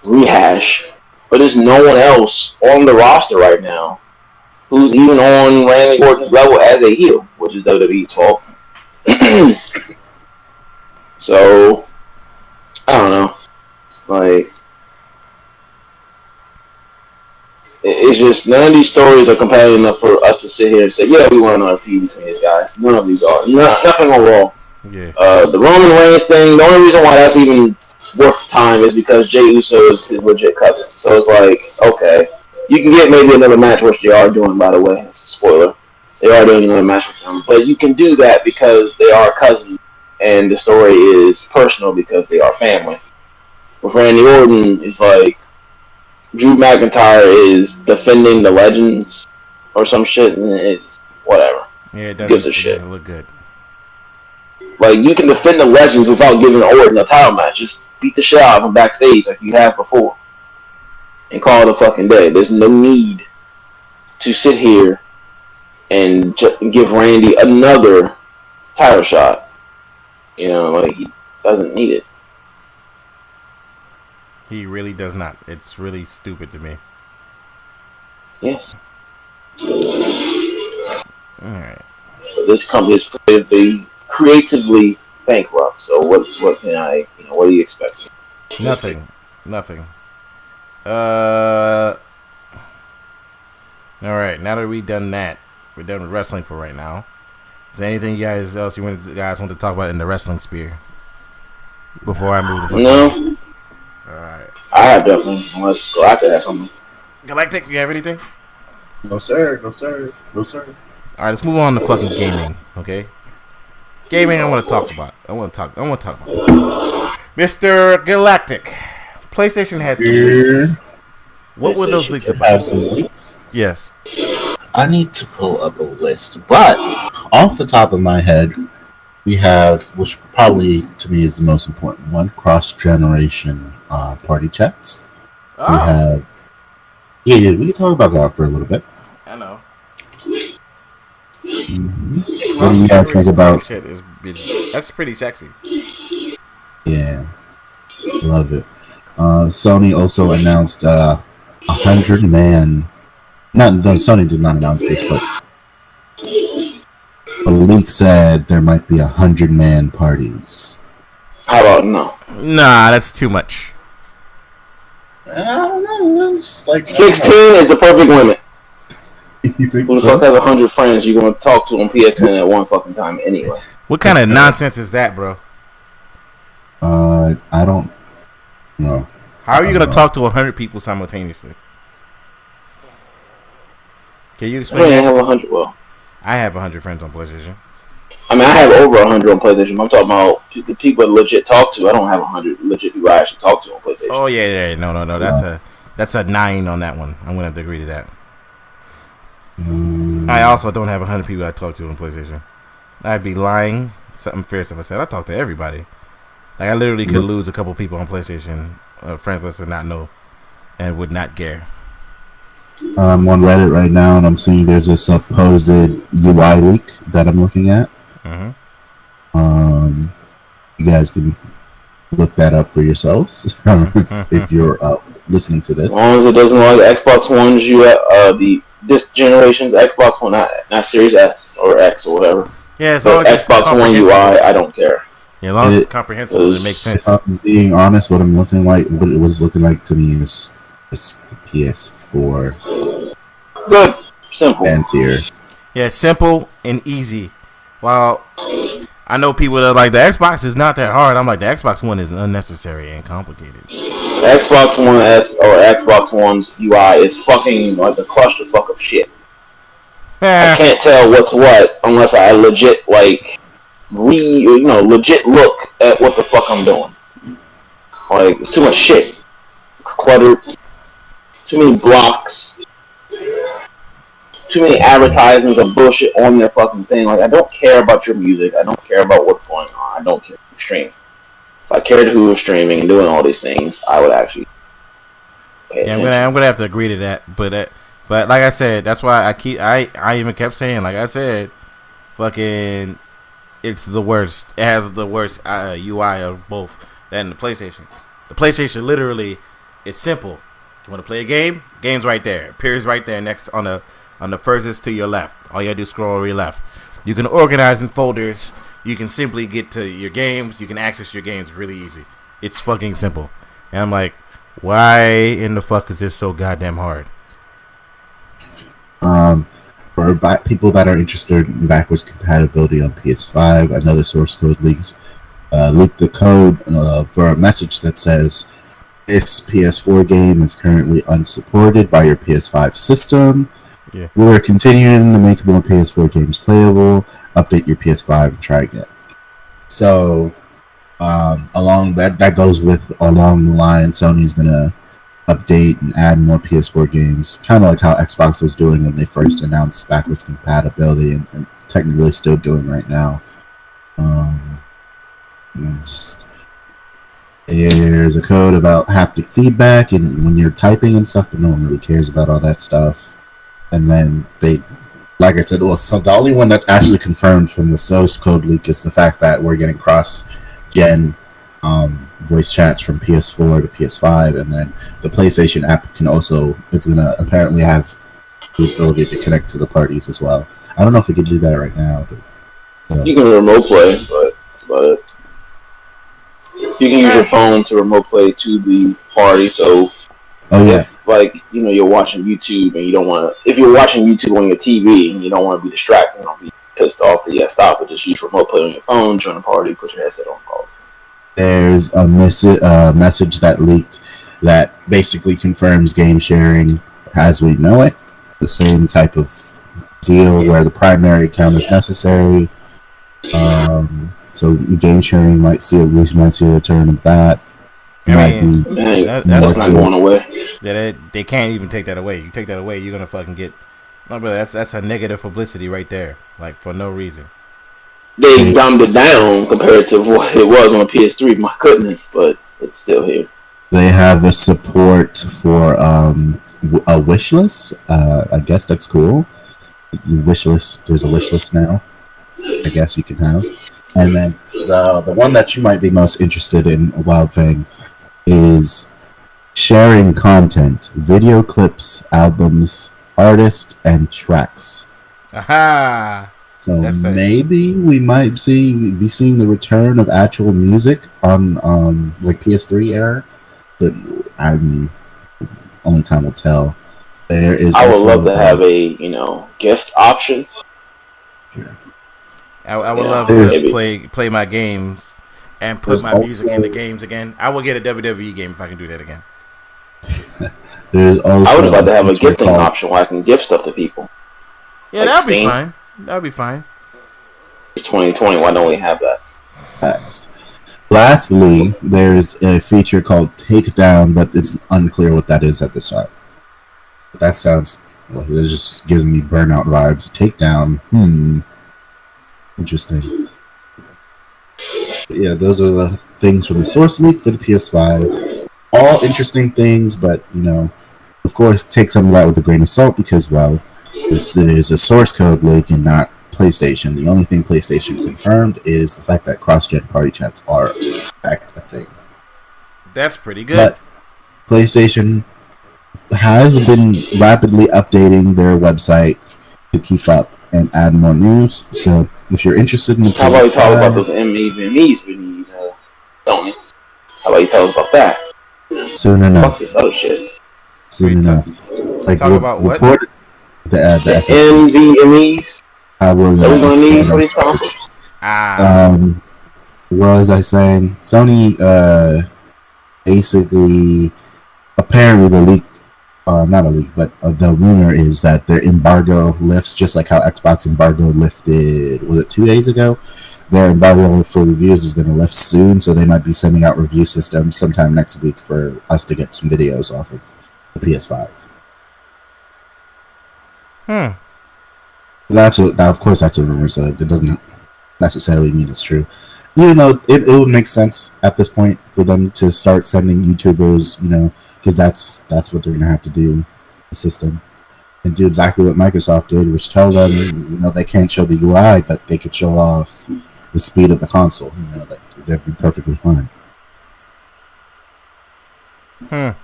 B: rehash. But there's no one else on the roster right now who's even on Randy Orton's level as a heel, which is WWE's fault. So, I don't know. Like, it's just none of these stories are compelling enough for us to sit here and say, yeah, we want another feud between these guys. None of these are. Nothing overall.
A: Yeah.
B: The Roman Reigns thing, the only reason why that's even worth time is because Jey Uso is his legit cousin. So it's like, okay, you can get maybe another match, which they are doing, by the way. It's a spoiler. They are doing another match with them. But you can do that because they are cousins, and the story is personal because they are family. With Randy Orton, it's like Drew McIntyre is defending the legends or some shit, and it's whatever.
A: Yeah, it doesn't look good.
B: Like, you can defend the legends without giving Orton a title match. Just beat the shit out of him backstage like you have before. And call it a fucking day. There's no need to sit here and give Randy another title shot. He doesn't need it.
A: He really does not. It's really stupid to me.
B: Yes.
A: Alright.
B: So this company is creatively bankrupt. So what can I, what do you expect?
A: Nothing. Alright, now that we've done that, we're done with wrestling for right now. Is there anything you guys want to talk about in the wrestling sphere? Before I move the fuck
B: No.
A: Alright.
B: I have definitely, unless Galactic has something.
A: Galactic, you have anything?
C: No sir.
A: Alright, let's move on to fucking gaming, okay? Gaming I want to talk about. Mr. Galactic. PlayStation had some leaks. What were those leaks about?
C: Have some leaks?
A: Yes.
C: I need to pull up a list, but off the top of my head, we have, which probably to me is the most important one, cross-generation party chats.
A: Oh.
C: We have, yeah, we can talk about that for a little bit.
A: I know.
C: Mm-hmm. What do you guys think about?
A: That's pretty sexy.
C: Yeah, love it. Sony also announced 100-man. Sony did not announce this, but a leak said there might be 100-man parties.
B: How about no?
A: Nah, that's too much.
C: I don't know. It's like
B: 16 is the perfect limit.
C: You think
B: Who the fuck has 100 friends you're going to talk to on PSN at one fucking time anyway?
A: What kind of nonsense is that, bro?
C: I don't know.
A: How are you going to talk to 100 people simultaneously? Can you explain that?
B: I have 100. Well,
A: I have 100 friends on PlayStation.
B: I mean, I have over 100 on PlayStation. I'm talking about the people I legit talk to. I don't have 100 legit people I actually talk to on PlayStation.
A: Oh yeah. No. That's a 9 on that one. I'm gonna have to agree to that. I also don't have 100 people I talk to on PlayStation. I'd be lying. Something fierce if I said I talk to everybody. Like, I literally could lose a couple people on PlayStation, friends list, and not know, and would not care.
C: I'm on Reddit right now, and I'm seeing there's a supposed UI leak that I'm looking at.
A: Mm-hmm.
C: You guys can look that up for yourselves if you're listening to this.
B: As long as it doesn't like Xbox One's this generation's Xbox One, not Series S or X or whatever.
A: Yeah, as long as
B: Xbox One UI, I don't care.
A: Yeah, as long as it's comprehensible, it makes sense.
C: Being honest, what it was looking like to me is the PS4.
B: Good, simple,
C: fancier.
A: Yeah, simple and easy. While I know people that are like, the Xbox is not that hard. I'm like, the Xbox One is unnecessary and complicated.
B: The Xbox One S or Xbox One's UI is fucking like a clusterfuck of shit. I can't tell what's what unless I legit legit look at what the fuck I'm doing. Like, it's too much shit, cluttered, too many blocks, too many advertisements of bullshit on your fucking thing. Like, I don't care about your music. I don't care about what's going on. I don't care who stream. If I cared who was streaming and doing all these things, I would actually pay attention.
A: I'm gonna have to agree to that. But like I said, that's why I even kept saying, like I said, fucking, it's the worst. It has the worst UI of both that and the PlayStation. The PlayStation literally, it's simple. You want to play a game? Game's right there. It appears right there next on the furthest to your left. All you gotta do is scroll over your left. You can organize in folders. You can simply get to your games. You can access your games really easy. It's fucking simple. And I'm like, why in the fuck is this so goddamn hard?
C: For people that are interested in backwards compatibility on PS5, another source code leaked the code for a message that says this PS4 game is currently unsupported by your PS5 system.
A: Yeah.
C: We're continuing to make more PS4 games playable. Update your PS5 and try again. So, along the line, Sony's gonna update and add more PS4 games, kind of like how Xbox was doing when they first announced backwards compatibility, and technically still doing right now. There's a code about haptic feedback and when you're typing and stuff, but no one really cares about all that stuff. And then like I said, so the only one that's actually confirmed from the source code leak is the fact that we're getting cross-gen voice chats from PS4 to PS5, and then the PlayStation app it's going to apparently have the ability to connect to the parties as well. I don't know if we can do that right now. But,
B: You can remote play, but that's about it. You can use your phone to remote play to the party, so if, you're watching YouTube and you don't want to, if you're watching YouTube on your TV and you don't want to be distracted, you don't be pissed off that stop it, just use remote play on your phone, join the party, put your headset on, call.
C: There's a message that leaked that basically confirms game sharing as we know it. The same type of deal where the primary account is necessary. So game sharing might see a return of that.
B: That's not going away.
A: They can't even take that away. You take that away, you're gonna fucking get. No, but that's a negative publicity right there, like for no reason.
B: They dumbed it down compared to what it was on PS3. My goodness, but it's still here.
C: They have a support for a wish list. I guess that's cool. Wish list. There's a wish list now. I guess you can have. And then the one that you might be most interested in, a wild thing, is sharing content, video clips, albums, artists, and tracks.
A: Aha!
C: So maybe we might be seeing the return of actual music on like PS3 era, but I mean, only time will tell.
B: I would love to have a gift option.
C: Yeah.
A: I would love to play my games and put my music in the games again. I will get a WWE game if I can do that again.
B: I would just like to have a gifting option where I can gift stuff to people.
A: Yeah, like that'd be fine. That'd be fine.
B: It's 2020. Why don't we have that?
C: Facts. Lastly, there's a feature called Takedown, but it's unclear what that is at this time. That sounds. Well, it just gives me Burnout vibes. Takedown. Interesting. But yeah, those are the things from the source leak for the PS5. All interesting things, but of course, take some of that with a grain of salt because, well, this is a source code leak and not PlayStation. The only thing PlayStation confirmed is the fact that cross-gen party chats are in fact a thing.
A: That's pretty good.
C: But PlayStation has been rapidly updating their website to keep up and add more news. So if you're interested in the
B: how about you talk about those MEs we need, Sony? How about you tell us about that?
C: Soon enough.
B: Fuck this other shit.
C: Soon enough.
A: Like talk about what?
C: The
B: NVMEs.
C: That we're
B: gonna need for these consoles.
C: What was I saying? Sony basically apparently the leak not a leak, but the rumor is that their embargo lifts, just like how Xbox embargo lifted, was it 2 days ago? Their embargo for reviews is going to lift soon, so they might be sending out review systems sometime next week for us to get some videos off of the PS5. That's what. Now, of course, that's a rumor, so it doesn't necessarily mean it's true. Even though it would make sense at this point for them to start sending YouTubers, because that's what they're gonna have to do, the system, and do exactly what Microsoft did, which tell them, they can't show the UI, but they could show off the speed of the console. That'd be perfectly fine. And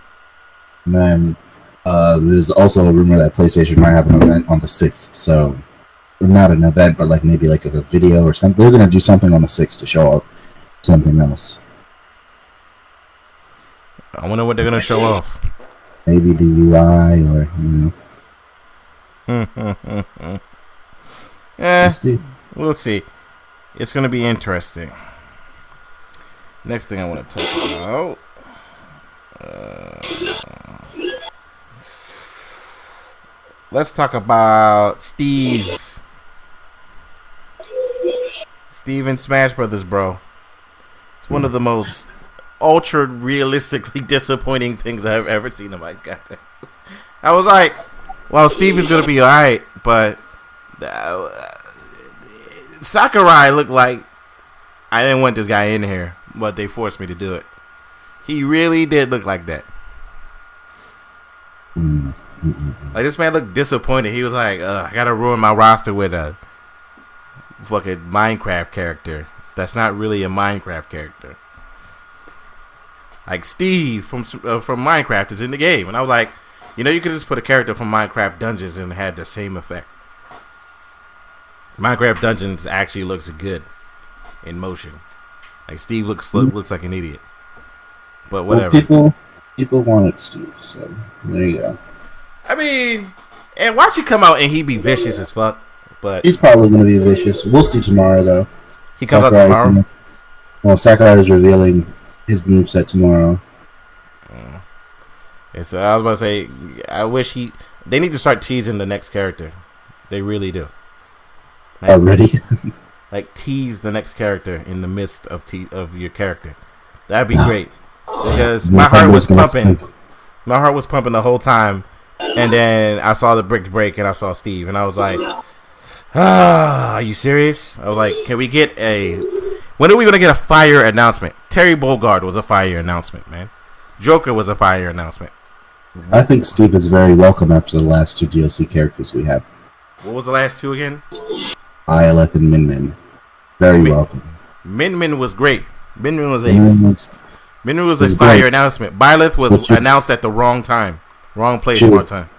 C: then there's also a rumor that PlayStation might have an event on the 6th, so not an event, but maybe a video or something. They're going to do something on the 6th to show off something else.
A: I wonder what they're going to show off.
C: Maybe the UI
A: We'll see. It's going to be interesting. Next thing I want to talk about. Let's talk about Steve. Steve in Smash Brothers, bro. It's one of the most ultra realistically disappointing things I've ever seen in my god. I was like, well, Steve is gonna be alright, but Sakurai looked like I didn't want this guy in here, but they forced me to do it. He really did look like that. Like, this man looked disappointed. He was like, I gotta ruin my roster with a fucking Minecraft character that's not really a Minecraft character. Like, Steve from Minecraft is in the game, and I was like, you could just put a character from Minecraft Dungeons and it had the same effect. Minecraft Dungeons actually looks good in motion. Like, Steve looks like an idiot, but whatever.
C: Well, people wanted Steve, so there you go.
A: I mean, and watch he come out and he be vicious as fuck. But
C: he's probably going to be vicious. We'll see tomorrow, though.
A: He comes out tomorrow?
C: Sakurai is revealing his moveset tomorrow.
A: And so I was about to say, I wish they need to start teasing the next character. They really do.
C: Already?
A: Tease the next character in the midst of your character. That'd be great. Because my heart was pumping. My heart was pumping the whole time. And then I saw the brick break and I saw Steve. And I was like, are you serious? I was like, can we get when are we going to get a fire announcement? Terry Bogard was a fire announcement, man. Joker was a fire announcement.
C: I think Steve is very welcome after the last two DLC characters we have.
A: What was the last two again?
C: Byleth and Min Min. Very welcome.
A: Min Min was great. Min Min was a fire announcement. Byleth was announced at the wrong time. Wrong place, wrong time.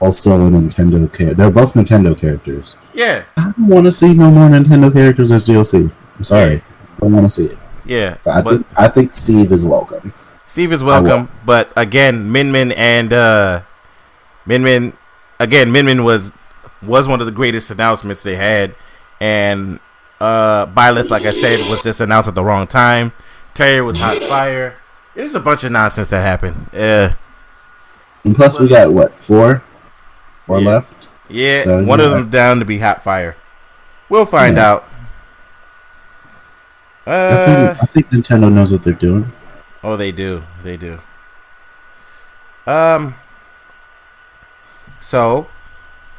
C: Also a Nintendo character. They're both Nintendo characters.
A: Yeah.
C: I don't want to see no more Nintendo characters as DLC. I'm sorry. I don't want to see it.
A: Yeah.
C: But I think Steve is welcome.
A: Steve is welcome, but again, Min Min was one of the greatest announcements they had, and Byleth, like I said, was just announced at the wrong time. Terry was hot fire. There's a bunch of nonsense that happened.
C: And plus, we got four left.
A: Yeah, so, one of them down to be hot fire. We'll find out.
C: I think Nintendo knows what they're doing.
A: Oh, they do. They do. So,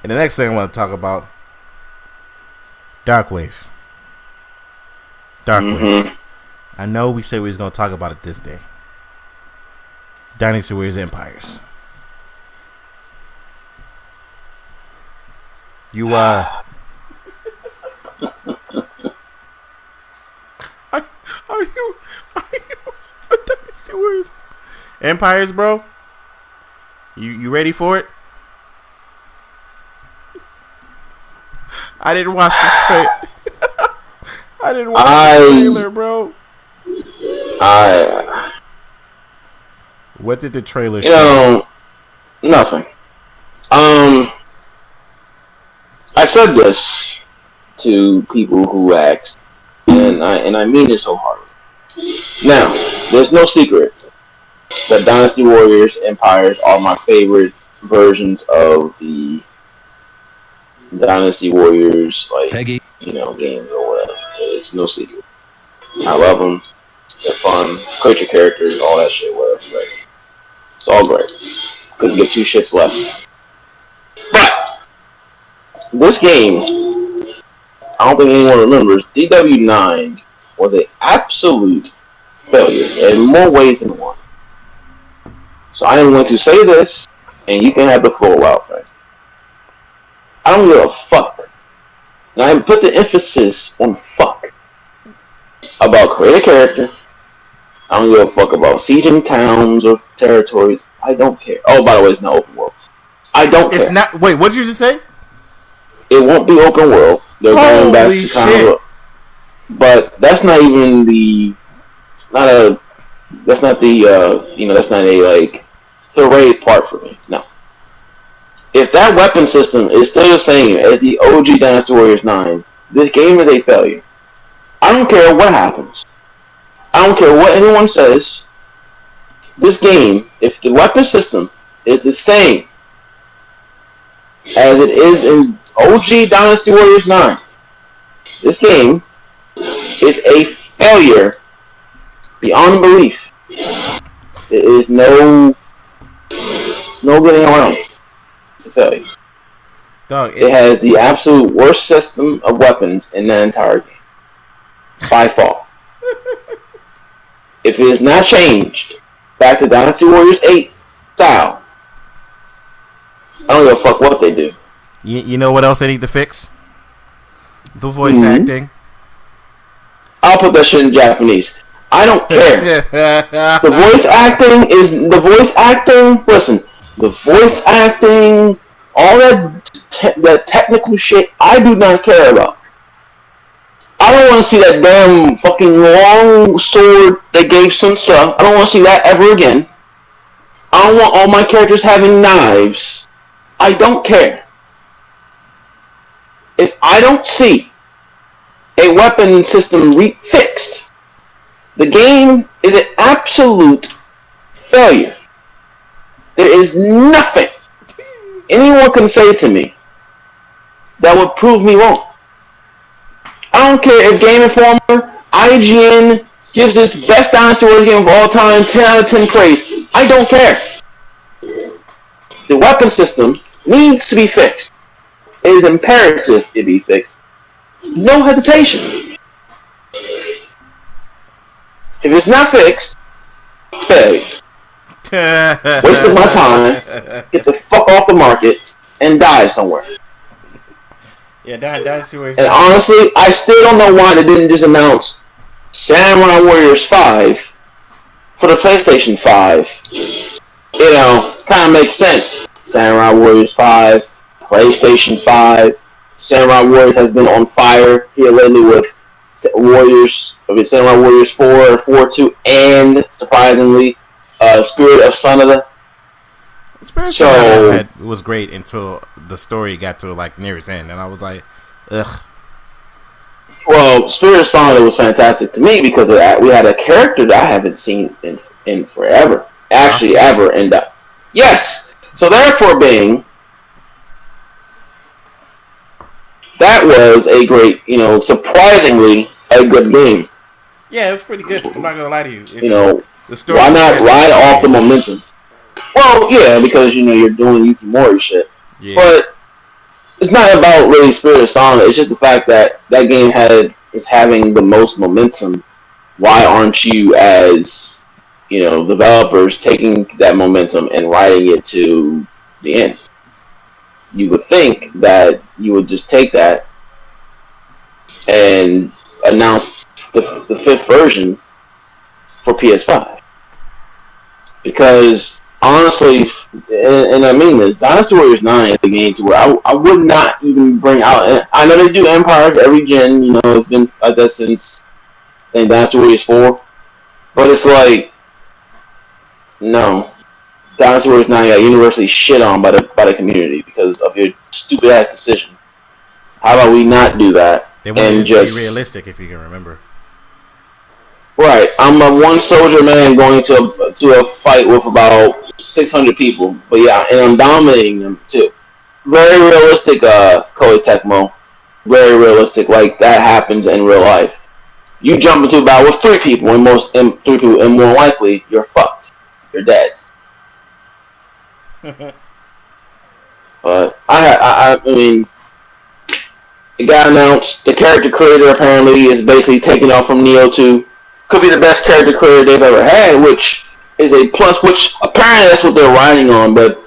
A: and the next thing I want to talk about, Darkwave. Darkwave. I know we said we was going to talk about it this day. Dynasty Warriors Empires. You are you for Dynasty Warriors Empires, bro? You ready for it? I didn't watch the trailer. I didn't watch the trailer, bro. What did the trailer show?
B: Nothing. I said this to people who asked, and I mean this wholeheartedly. Now, there's no secret that Dynasty Warriors Empires are my favorite versions of the Dynasty Warriors, like games or whatever. It's no secret. I love them. They're fun. Create your characters, all that shit. Whatever. Like, it's all great. Couldn't get two shits less. But this game, I don't think anyone remembers. DW9 was an absolute failure in more ways than one. So I am going to say this, and you can have the full out thing. I don't give a fuck. And I put the emphasis on fuck about create a character. I don't give a fuck about sieging towns or territories. I don't care. Oh, by the way, it's not open world. I don't care.
A: It's not. Wait, what did you just say?
B: It won't be open world. They're going back to kind of. But that's not even the. It's not a. That's not the. That's not a like. Hooray part for me. No. If that weapon system is still the same as the OG Dynasty Warriors 9, this game is a failure. I don't care what happens. I don't care what anyone says. This game, if the weapon system is the same as it is in OG Dynasty Warriors 9, this game is a failure beyond belief. There is no getting around it. It's a failure.
A: Dog,
B: it has the absolute worst system of weapons in that entire game. By far. If it is not changed back to Dynasty Warriors 8 style, I don't give a fuck what they do.
A: You know what else they need to fix? The voice acting.
B: I'll put that shit in Japanese. I don't care. The voice acting. Listen, the voice acting, all that technical shit, I do not care about. I don't want to see that damn fucking long sword they gave Sun Tzu. I don't want to see that ever again. I don't want all my characters having knives. I don't care. If I don't see a weapon system fixed, the game is an absolute failure. There is nothing anyone can say to me that would prove me wrong. I don't care if Game Informer, IGN gives this best Dynasty Warriors game of all time 10 out of 10 praise. I don't care. The weapon system needs to be fixed. It is imperative it be fixed. No hesitation. If it's not fixed, failure. Wasted my time, get the fuck off the market, and die somewhere.
A: Yeah, that's where.
B: And honestly, I still don't know why they didn't just announce Samurai Warriors 5 for the PlayStation 5. You know, kind of makes sense. Samurai Warriors 5, PlayStation 5. Samurai Warriors has been on fire here lately with Samurai Warriors 4, 4-2, and surprisingly, Spirit of Sanada.
A: Spirit of Sanada was great until the story got to like near its end, and I was like, ugh.
B: Well, Spirit of Sanada was fantastic to me because of that. We had a character that I haven't seen in forever, actually ever, and yes. So therefore, that was a great, surprisingly a good game.
A: Yeah, it was pretty good. I'm not gonna lie to you.
B: The story. Why not ride off the momentum? Well, yeah, because you're doing Yukimori shit. Yeah. But it's not about really Spirit of Sanada. It's just the fact that game is having the most momentum. Why aren't you, as developers, taking that momentum and riding it to the end? You would think that you would just take that and announce the 5th version for PS5. Because honestly, and I mean this, Dynasty Warriors 9 is a game to where I would not even bring out. I know they do Empires every gen. It's been like that since Dynasty Warriors 4. But it's like, no, Dynasty Warriors 9 got universally shit on by the community because of your stupid ass decision. How about we not do that?
A: They want to be realistic, if you can remember.
B: Right, I'm a one soldier man going to a fight with about 600 people, but yeah, and I'm dominating them too. Very realistic, Koei Tecmo. Very realistic. Like that happens in real life. You jump into a battle with three people, and more likely you're fucked. You're dead. But I mean, it got announced. The character creator apparently is basically taking off from Neo 2. Could be the best character creator they've ever had, which is a plus. Which apparently that's what they're riding on. But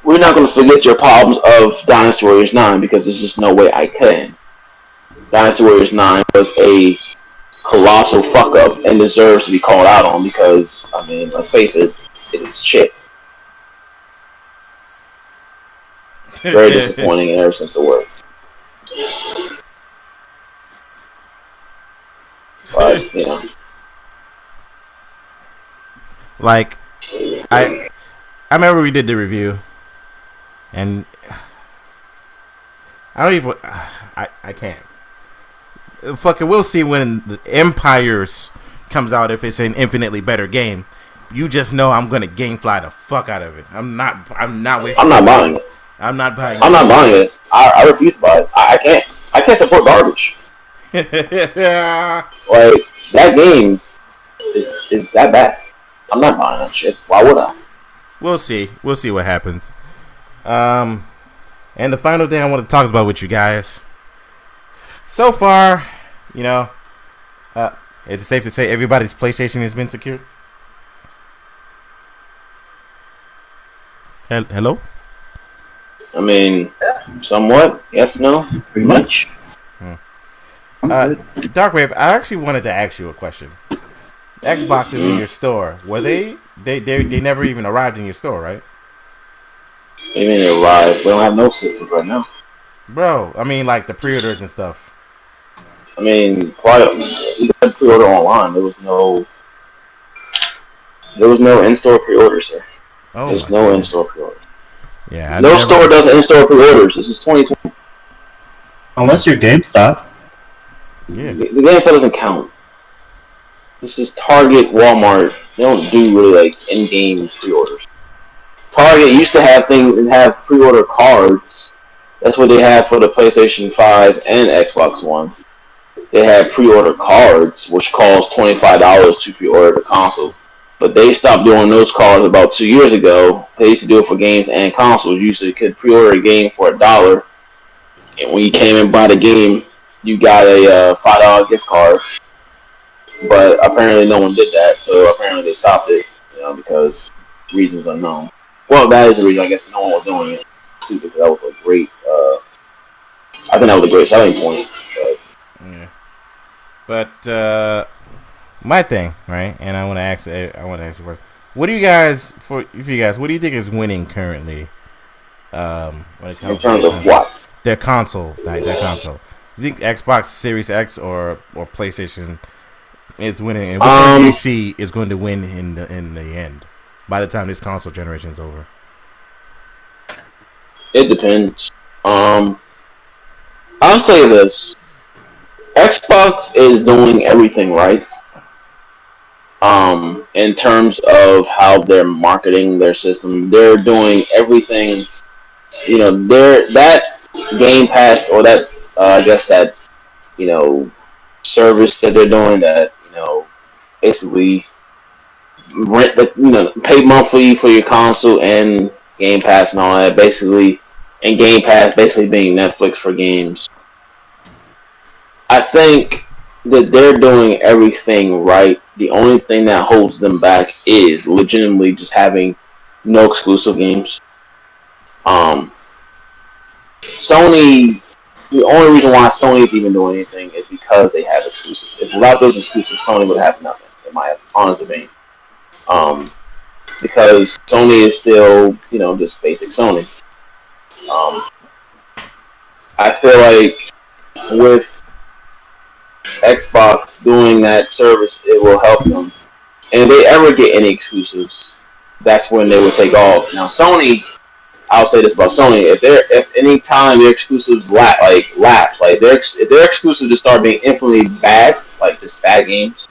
B: we're not going to forget your problems of Dynasty Warriors 9 because there's just no way I can. Dynasty Warriors 9 was a colossal fuck up and deserves to be called out on because, I mean, let's face it, it's shit. Very disappointing ever since the word. But, you know.
A: Like, I remember we did the review, and I don't even, I can't. Fucking, we'll see when the Empires comes out if it's an infinitely better game. You just know I'm gonna gamefly the fuck out of it. I'm not wasting.
B: I'm not buying it.
A: I'm not buying it.
B: I'm not buying it. I refuse to buy it. I can't. I can't support garbage.
A: Yeah.
B: Like that game is that bad. I'm not buying that shit. Why would I?
A: We'll see. We'll see what happens. And the final thing I want to talk about with you guys. So far, you know, is it safe to say everybody's PlayStation has been secured? Hello?
B: I mean, somewhat. Yes, no.
C: Pretty much.
A: Darkwave, I actually wanted to ask you a question. Xbox is in your store. Were they never even arrived in your store, right?
B: They mean they arrived. We don't have no systems right now.
A: Bro, I mean like the pre-orders and stuff.
B: I mean, we got pre-order online. There was no in-store pre-order, sir.
A: Oh,
B: there's no in-store pre-order.
A: Yeah,
B: no store does in-store pre-orders. This is 2020.
C: Unless you're GameStop.
B: Yeah, the GameStop doesn't count. This is Target, Walmart. They don't do really like in-game pre-orders. Target used to have pre-order cards. That's what they had for the PlayStation 5 and Xbox One. They had pre-order cards, which cost $25 to pre-order the console. But they stopped doing those cards about 2 years ago. They used to do it for games and consoles. You usually could pre-order a game for $1, and when you came and bought a game, you got a $5 gift card. But apparently no one did that, so apparently they stopped it, because reasons unknown. Well, that is the reason, I guess, no one was doing it. Stupid, because that was a great, I think that was a great selling point.
A: Yeah. But my thing, right? And I want to ask you, what do you guys what do you think is winning currently? When it comes
B: in terms of what?
A: Their console, their console. You think Xbox Series X or PlayStation is winning, and which one do you see is going to win in the end by the time this console generation is over?
B: It depends. I'll say this: Xbox is doing everything right. In terms of how they're marketing their system, they're doing everything. That Game Pass or that I guess that service that they're doing that basically rent pay monthly for your console and Game Pass and all that basically, and Game Pass basically being Netflix for games. I think that they're doing everything right. The only thing that holds them back is legitimately just having no exclusive games. Sony, the only reason why Sony is even doing anything is because they have exclusives. If without those exclusives, Sony would have nothing, in my honest opinion. Because Sony is still, just basic Sony. I feel like with Xbox doing that service, it will help them. And if they ever get any exclusives, that's when they will take off. Now, Sony, I'll say this about Sony: if any time their exclusives lapse, if their exclusives just start being infinitely bad, like just bad games,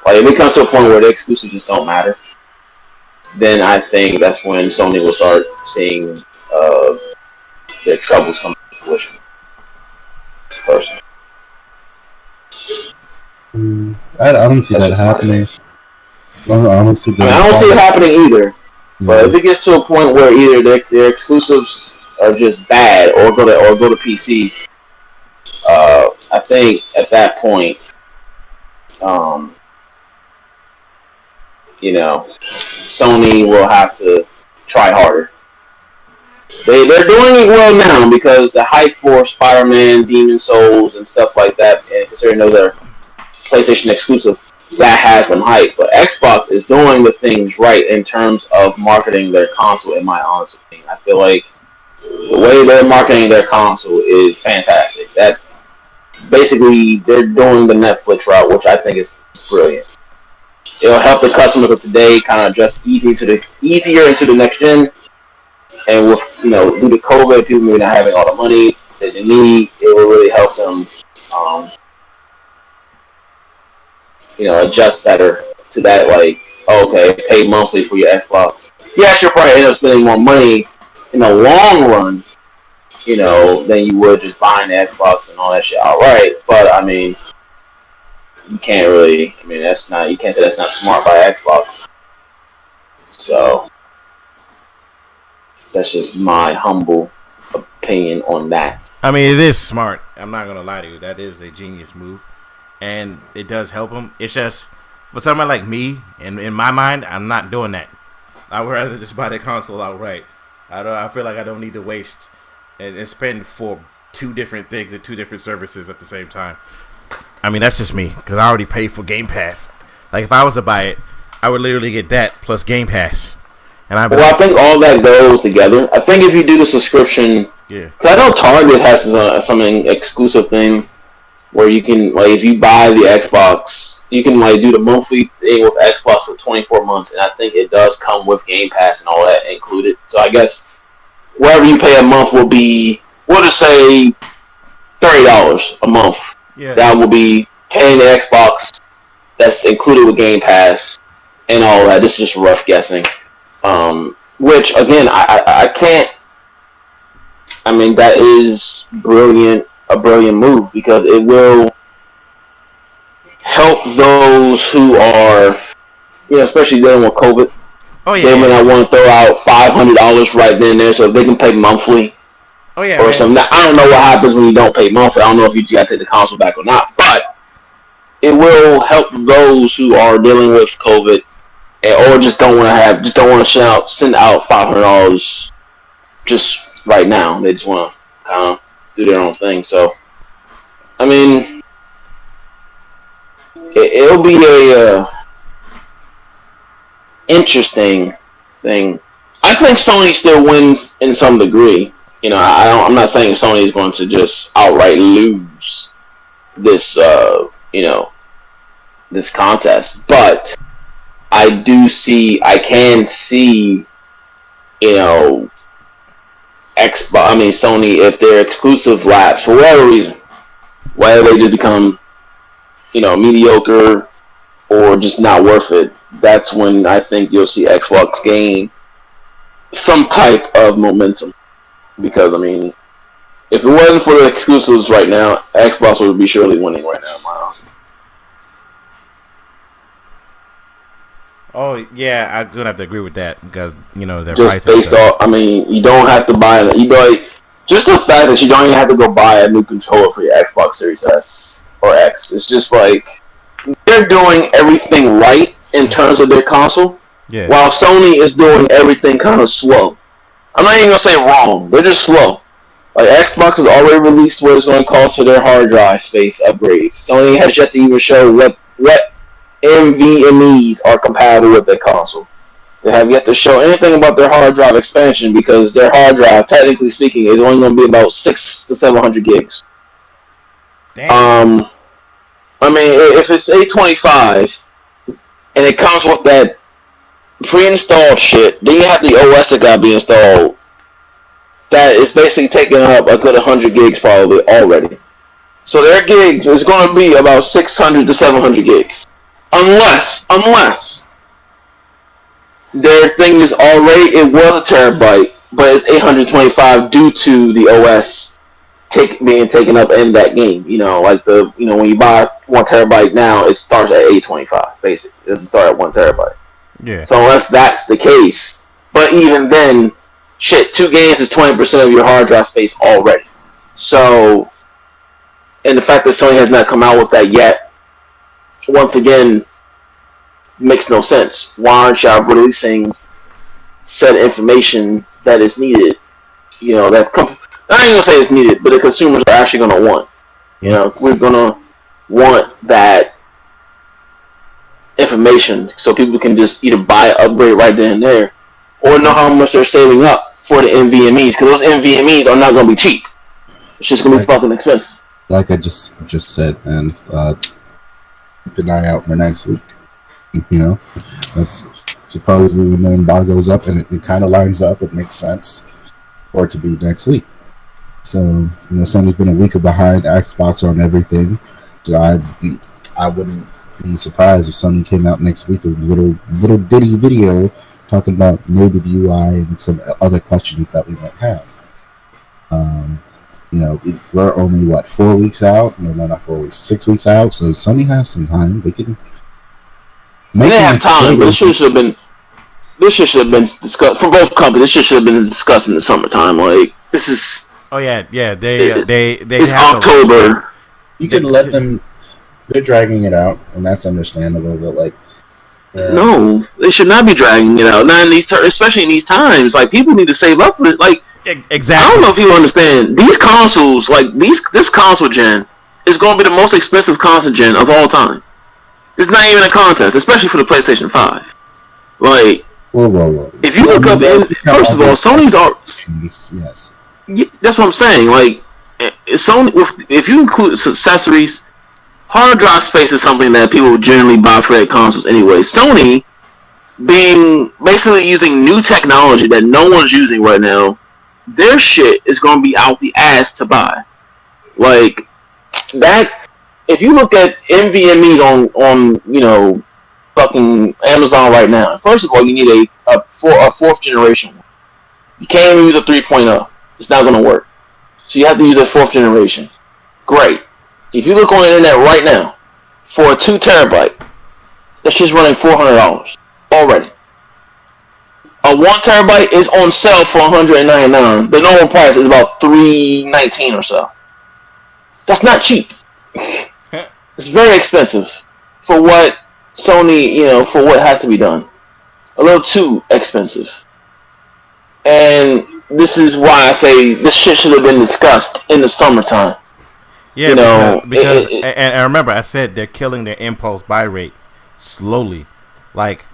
B: like if it comes to a point where their exclusives just don't matter, then I think that's when Sony will start seeing their troubles come to fruition. Personally,
C: I don't see that happening. I don't see
B: I don't see it happening either. But if it gets to a point where either their exclusives are just bad or go to PC, I think at that point, Sony will have to try harder. They're doing it well now because the hype for Spider-Man, Demon Souls, and stuff like that, and considering those are PlayStation exclusive, that has some hype. But Xbox is doing the things right in terms of marketing their console, in my honest opinion. I feel like the way they're marketing their console is fantastic. That basically they're doing the Netflix route, which I think is brilliant. It'll help the customers of today kind of adjust easier into the next gen. And with due to COVID, people maybe not having all the money that they need, it will really help them, adjust better to that. Like, okay, pay monthly for your Xbox. Yes, you'll probably end up spending more money in the long run, than you would just buying the Xbox and all that shit outright. But I mean, you can't really. I mean, you can't say that's not smart by Xbox. So that's just my humble opinion on that.
A: I mean, it is smart. I'm not gonna lie to you. That is a genius move, and it does help them. It's just for someone like me, in my mind, I'm not doing that. I would rather just buy the console outright. I feel like I don't need to waste and spend for two different things and two different services at the same time. I mean, that's just me because I already paid for Game Pass. Like if I was to buy it, I would literally get that plus Game Pass. And I
B: think all that goes together. I think if you do the subscription, because I know Target has something exclusive thing where you can, like, if you buy the Xbox, you can like do the monthly thing with Xbox for 24 months, and I think it does come with Game Pass and all that included. So I guess whatever you pay a month will be, we'll just say $30 a month. Yeah. That will be paying the Xbox that's included with Game Pass and all that. This is just rough guessing. Which again, I can't. I mean, that is a brilliant move because it will help those who are, especially dealing with COVID. Oh yeah, they may not want to throw out $500 right then and there, so if they can pay monthly. Oh yeah, or something. I don't know what happens when you don't pay monthly. I don't know if you got to take the console back or not, but it will help those who are dealing with COVID. Or just don't want to send out $500 just right now. They just want to kind of do their own thing. So, I mean, it'll be a interesting thing. I think Sony still wins in some degree. I'm not saying Sony is going to just outright lose this, this contest, but I can see, Sony, if their exclusive lapse for whatever reason, whether they just become, mediocre or just not worth it, that's when I think you'll see Xbox gain some type of momentum. Because, I mean, if it wasn't for the exclusives right now, Xbox would be surely winning right now, in my house.
A: Oh yeah, I'm gonna have to agree with that because their
B: just based off. I mean, you don't have to buy it. Just the fact that you don't even have to go buy a new controller for your Xbox Series S or X. It's just like they're doing everything right in terms of their console, while Sony is doing everything kind of slow. I'm not even gonna say wrong. They're just slow. Like Xbox has already released what it's going to cost for their hard drive space upgrades. Sony has yet to even show what NVMEs are compatible with their console. They have yet to show anything about their hard drive expansion because their hard drive, technically speaking, is only going to be about 600 to 700 gigs. Damn. I mean, if it's 825 and it comes with that pre-installed shit, then you have the OS that got to be installed. That is basically taking up a good 100 gigs probably already. So their gigs is going to be about 600 to 700 gigs. Unless Their thing is already, it was a terabyte, but it's 825 due to the OS being taken up in that game. Like when you buy 1 terabyte now, it starts at 825. Basically, it doesn't start at 1 terabyte.
A: Yeah.
B: So unless that's the case, but even then, shit, 2 games is 20% of your hard drive space already. So, and the fact that Sony has not come out with that yet, once again, makes no sense. Why aren't y'all releasing said information that is needed? I ain't gonna say it's needed, but the consumers are actually gonna want. We're gonna want that information so people can just either buy, upgrade right then and there, or know how much they're saving up for the NVMEs, because those NVMEs are not gonna be cheap. It's just gonna be fucking expensive.
C: Like I just said, and keep an eye out for next week. That's supposedly when the embargo's up, and it kind of lines up. It makes sense for it to be next week. So Sony's been a week behind Xbox on everything. So I wouldn't be surprised if Sony came out next week with a little ditty video talking about maybe the UI and some other questions that we might have. We're only 4 weeks out. No, not 4 weeks, 6 weeks out. So Sony has some time. They can.
B: They have time, but this shit should have been. This shit should have been discussed from both companies. This shit should have been discussed in the summertime. Like this is.
A: Oh yeah. They.
B: It's October.
C: You could let them. They're dragging it out, and that's understandable. But
B: no, they should not be dragging it out. Not in these, especially in these times. Like people need to save up for it. Like
A: exactly.
B: I don't know if you understand. These consoles, this console gen, is going to be the most expensive console gen of all time. It's not even a contest, especially for the PlayStation 5. Like,
C: whoa.
B: If you look up, first of all, Sony's are.
C: Yes.
B: That's what I'm saying. Like, Sony, if you include accessories, hard drive space is something that people generally buy for their consoles anyway. Sony, being basically using new technology that no one's using right now, their shit is going to be out the ass to buy. Like that. If you look at NVMEs on fucking Amazon right now, first of all, you need a 4th generation one. You can't even use a 3.0. It's not going to work. So you have to use a 4th generation. Great. If you look on the internet right now, for a 2 terabyte, that's just running $400 already. A 1 terabyte is on sale for $199. The normal price is about $319 or so. That's not cheap. It's very expensive for what Sony, for what has to be done. A little too expensive. And this is why I say this shit should have been discussed in the summertime.
A: Yeah, because and remember, I said they're killing their impulse buy rate slowly. Like,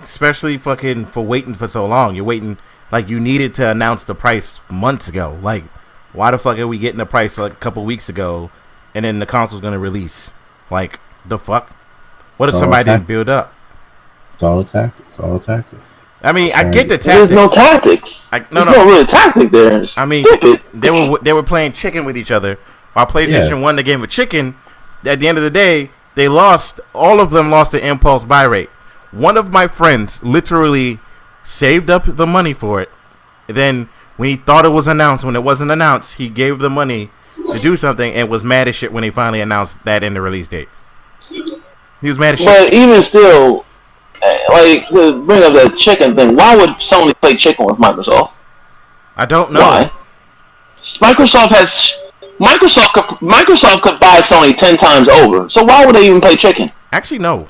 A: especially fucking for waiting for so long. You're waiting, like, you needed to announce the price months ago. Like, why the fuck are we getting the price like a couple weeks ago and then the console's going to release? Like, the fuck? What if somebody didn't build up?
C: It's all a tactic.
A: I mean, I get the tactics.
B: There's no tactics. There's no real tactic there.
A: I mean,
B: stupid.
A: They were playing chicken with each other. While PlayStation won the game of chicken, at the end of the day, all of them lost the impulse buy rate. One of my friends literally saved up the money for it. Then, when he thought it was announced, when it wasn't announced, he gave the money to do something and was mad as shit when they finally announced that in the release date. He was mad as shit. But
B: even still, like, to bring up that chicken thing, why would Sony play chicken with Microsoft?
A: I don't know.
B: Why? Microsoft could buy Sony 10 times over. So why would they even play chicken?
A: Actually, no.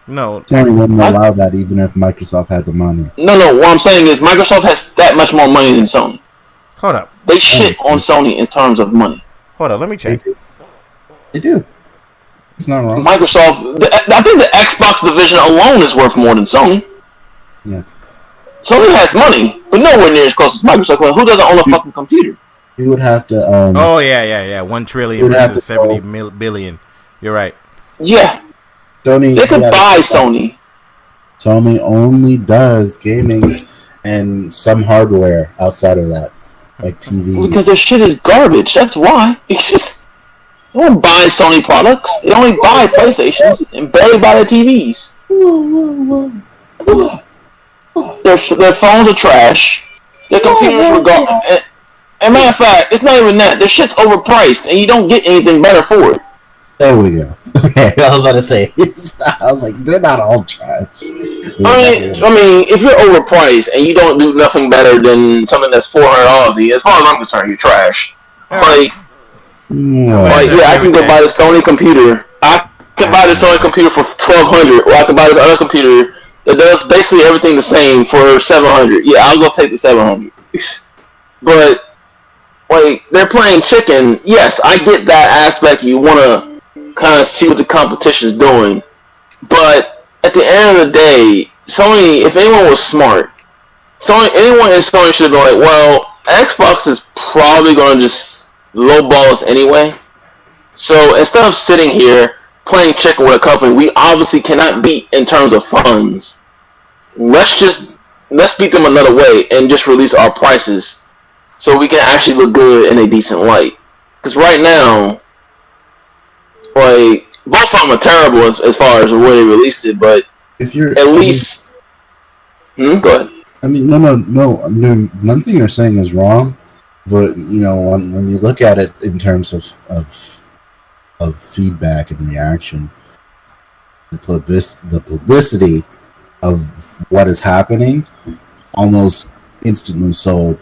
A: No.
C: Sony wouldn't allow that even if Microsoft had the money.
B: No. What I'm saying is Microsoft has that much more money than Sony.
A: Hold up.
B: They shit on Sony in terms of money.
A: Hold up. Let me check.
C: They do. It's not wrong.
B: Microsoft, I think the Xbox division alone is worth more than Sony.
C: Yeah.
B: Sony has money, but nowhere near as close as Microsoft. Who doesn't own a fucking computer?
C: You would have to.
A: Oh yeah. 1 trillion versus 70 billion. You're right.
B: Yeah.
C: Sony.
B: They could buy Sony.
C: Sony only does gaming and some hardware outside of that, like TVs.
B: Because their shit is garbage. That's why. It's just they don't buy Sony products. They only buy PlayStations and barely buy their TVs. Their phones are trash. Their computers were garbage. And matter of fact, it's not even that. Their shit's overpriced, and you don't get anything better for it.
C: There we go. Okay, I was about to say. I was like, they're not all trash.
B: I mean, if you're overpriced and you don't do nothing better than something that's $400, as far as I'm concerned, you're trash. I can go buy the Sony computer. I can buy the Sony computer for $1,200, or I can buy this other computer that does basically everything the same for $700. Yeah, I'll go take the $700. But they're playing chicken. Yes, I get that aspect. You want to kind of see what the competition's doing, but at the end of the day, Sony, if anyone was smart, anyone in Sony should have been like, well, Xbox is probably going to just lowball us anyway. So instead of sitting here playing chicken with a company we obviously cannot beat in terms of funds, let's beat them another way and just release our prices so we can actually look good in a decent light. Because right now, both of them are terrible as far as the way they released it, but if you're at least... go ahead.
C: I mean, no, nothing you're saying is wrong, but, when you look at it in terms of feedback and reaction, the publicity of what is happening almost instantly sold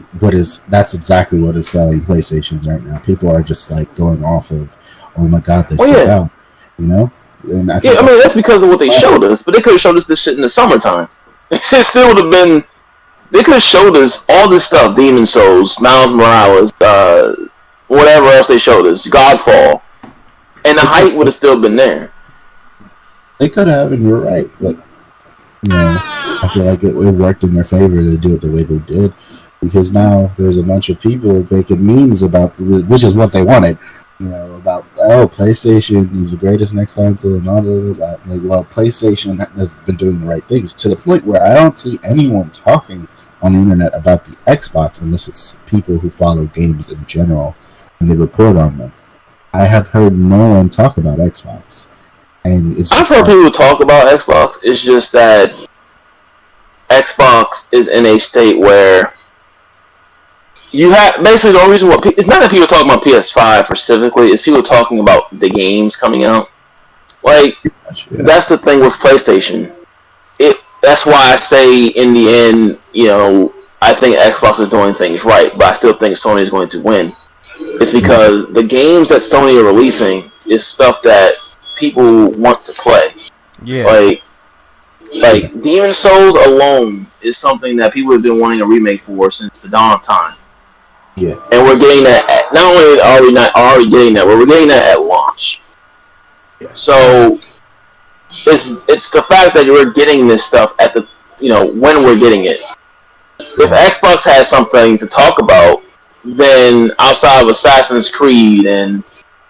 C: that's exactly what is selling PlayStations right now. People are just going off of, oh my god, they sold out, And I
B: mean that's because of what they showed us, but they could have showed us this shit in the summertime. It still would have been. They could have showed us all this stuff: Demon Souls, Miles Morales, whatever else they showed us, Godfall, and the hype would have still been there.
C: They could have, and you're right, but I feel like it worked in their favor to do it the way they did, because now there's a bunch of people making memes about which is what they wanted. About PlayStation is the greatest next console and all of that. PlayStation has been doing the right things to the point where I don't see anyone talking on the internet about the Xbox unless it's people who follow games in general and they report on them. I have heard no one talk about Xbox, and
B: I've heard people talk about Xbox. It's just that Xbox is in a state where you have basically the only reason it's not that people talking about PS5 specifically, it's people talking about the games coming out. That's the thing with PlayStation. That's why I say in the end, I think Xbox is doing things right, but I still think Sony is going to win. It's because the games that Sony are releasing is stuff that people want to play. Yeah. Like Demon Souls alone is something that people have been wanting a remake for since the dawn of time.
C: Yeah.
B: And we're getting that. Not only are we not already getting that, but we're getting that at launch. Yeah. So it's the fact that we're getting this stuff at the when we're getting it. If Xbox has some things to talk about, then outside of Assassin's Creed and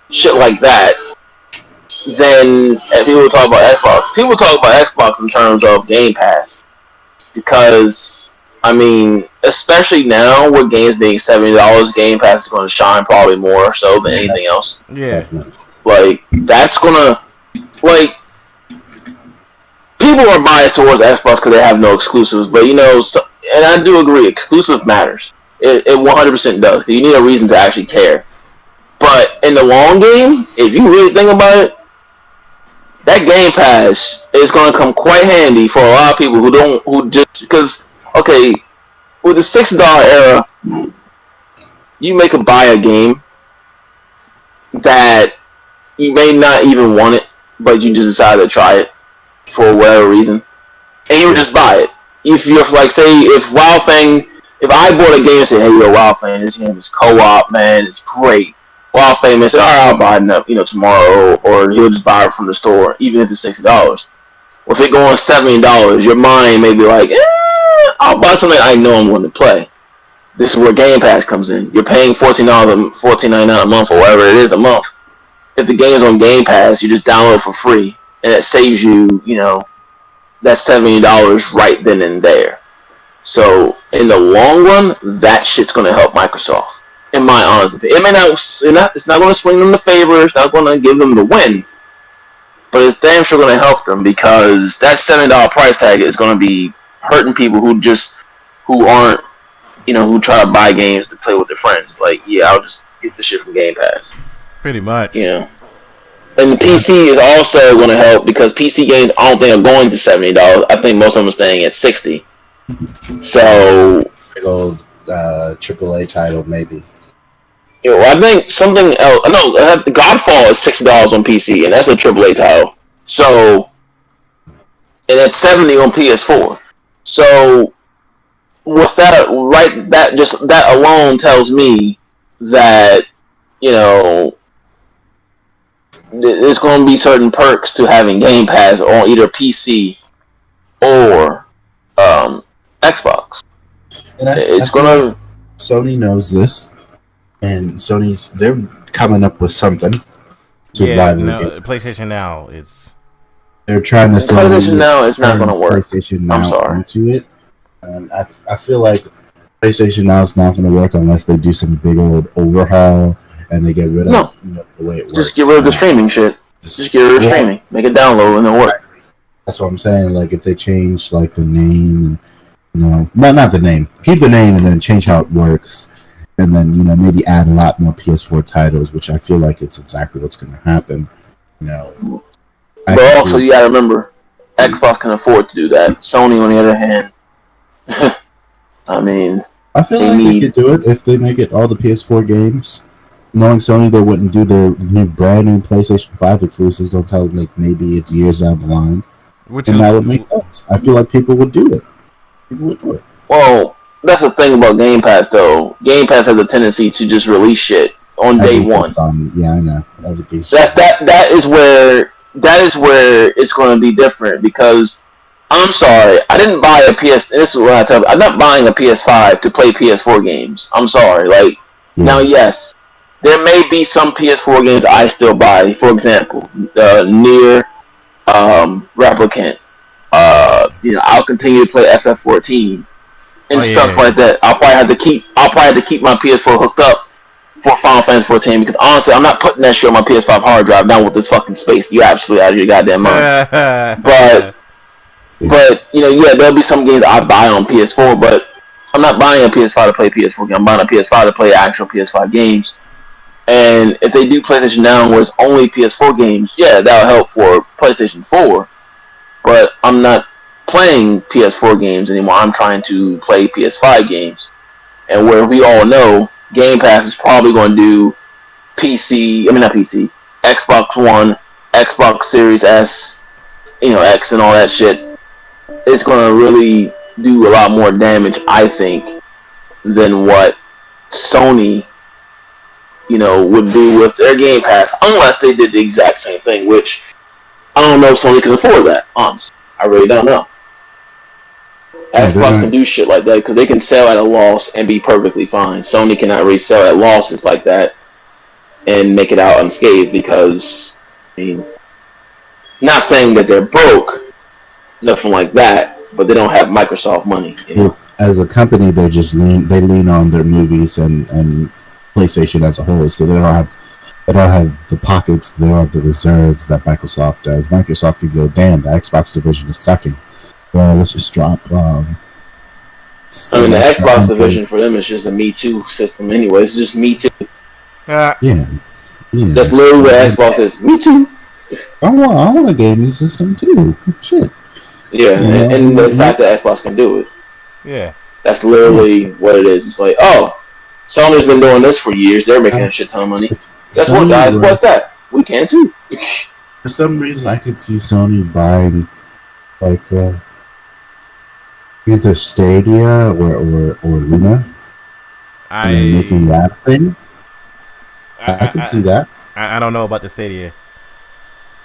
B: shit like that, then people talk about Xbox. People talk about Xbox in terms of Game Pass, because especially now with games being $70, Game Pass is going to shine probably more so than anything else.
A: Yeah,
B: that's gonna people are biased towards Xbox because they have no exclusives, but and I do agree, exclusive matters. It 100% does. You need a reason to actually care. But in the long game, if you really think about it, that Game Pass is going to come quite handy for a lot of people because with the $6 era, you make a buy a game that you may not even want it, but you just decide to try it for whatever reason, and you would just buy it. If you're if I bought a game and said, "Hey, Wild Thing, this game is co-op, man, it's great." Wild Thing may say, "All right, I'll buy it, tomorrow," or he'll just buy it from the store, even if it's $60. Well, if it goes $70, your mind may be like, I'll buy something I know I'm going to play. This is where Game Pass comes in. You're paying $14.99 a month, or whatever it is a month. If the game's on Game Pass, you just download it for free, and it saves you, that $70 right then and there. So in the long run, that shit's going to help Microsoft, in my honest opinion. It's not going to swing them the favor. It's not going to give them the win. but it's damn sure going to help them because that $70 price tag is going to be hurting people who aren't, who try to buy games to play with their friends. It's like, yeah, I'll just get the shit from Game Pass.
A: Pretty much.
B: Yeah. And the PC is also going to help because PC games I don't think are going to $70. I think most of them are staying at $60. So,
C: big old AAA title maybe.
B: I think something else. No, Godfall is $60 on PC, and that's a AAA title. So, and it's $70 on PS4. So, with that, right, that alone tells me that there's going to be certain perks to having Game Pass on either PC or Xbox.
C: And
B: it's going to.
C: Sony knows this, and they're coming up with something to buy the game.
A: PlayStation Now is.
C: They're trying to.
B: PlayStation Now is not going to work.
C: PlayStation Now
B: I'm sorry.
C: Into it, and I feel like PlayStation Now is not going to work unless they do some big old overhaul. And they get rid of the way it works.
B: Just get rid of the streaming shit. Just get rid of streaming. Make it download and it'll work.
C: That's what I'm saying. Like if they change like the name, not the name. Keep the name and then change how it works, and then maybe add a lot more PS4 titles, which I feel like it's exactly what's going to happen.
B: But also you gotta remember, Xbox can afford to do that. Sony, on the other hand,
C: I feel like they could do it if they make it all the PS4 games. Knowing Sony, they wouldn't do their brand new PlayStation 5 exclusives until like maybe it's years down the line, that would make sense. I feel like people would do it. People would do it.
B: Well, that's the thing about Game Pass, though. Game Pass has a tendency to just release shit on day one.
C: Yeah, I know. Everything's
B: that is where it's going to be different because I'm sorry, I didn't buy a PS. This is what I tell you. I'm not buying a PS5 to play PS4 games. I'm sorry. Now, yes. There may be some PS4 games I still buy. For example, Nier, Replicant. I'll continue to play FF14 and stuff like that. I'll probably have to keep my PS4 hooked up for Final Fantasy 14 because honestly, I'm not putting that shit on my PS5 hard drive now with this fucking space. You're absolutely out of your goddamn mind. But there'll be some games I buy on PS4, but I'm not buying a PS5 to play PS4 games. I'm buying a PS5 to play actual PS5 games. And if they do PlayStation Now where it's only PS4 games, that'll help for PlayStation 4. But I'm not playing PS4 games anymore. I'm trying to play PS5 games. And where we all know, Game Pass is probably going to do Xbox One, Xbox Series S, X and all that shit. It's going to really do a lot more damage, I think, than what Sony would do with their Game Pass, unless they did the exact same thing, which I don't know if Sony can afford that, honestly. I really don't know. Xbox can do shit like that because they can sell at a loss and be perfectly fine. Sony cannot really sell at losses like that and make it out unscathed because, not saying that they're broke, nothing like that, but they don't have Microsoft money.
C: As a company, they lean on their movies and PlayStation as a whole, so they don't have the pockets, they don't have the reserves that Microsoft does. Microsoft can go, damn, the Xbox division is sucking. Well, let's just drop.
B: The Xbox division for them is just a Me Too system anyway. It's just Me Too.
C: Yeah.
B: That's literally what Xbox is. Me Too.
C: I want a gaming system too. Shit.
B: Yeah, and the fact that Xbox can do it.
A: Yeah.
B: That's literally what it is. It's like, Sony's been doing this for years. They're making a shit ton of money. Guess what, guys? What's that? We can too.
C: For some reason, I could see Sony buying, either Stadia or Luna, and then making that thing. I could see that.
A: I don't know about the Stadia.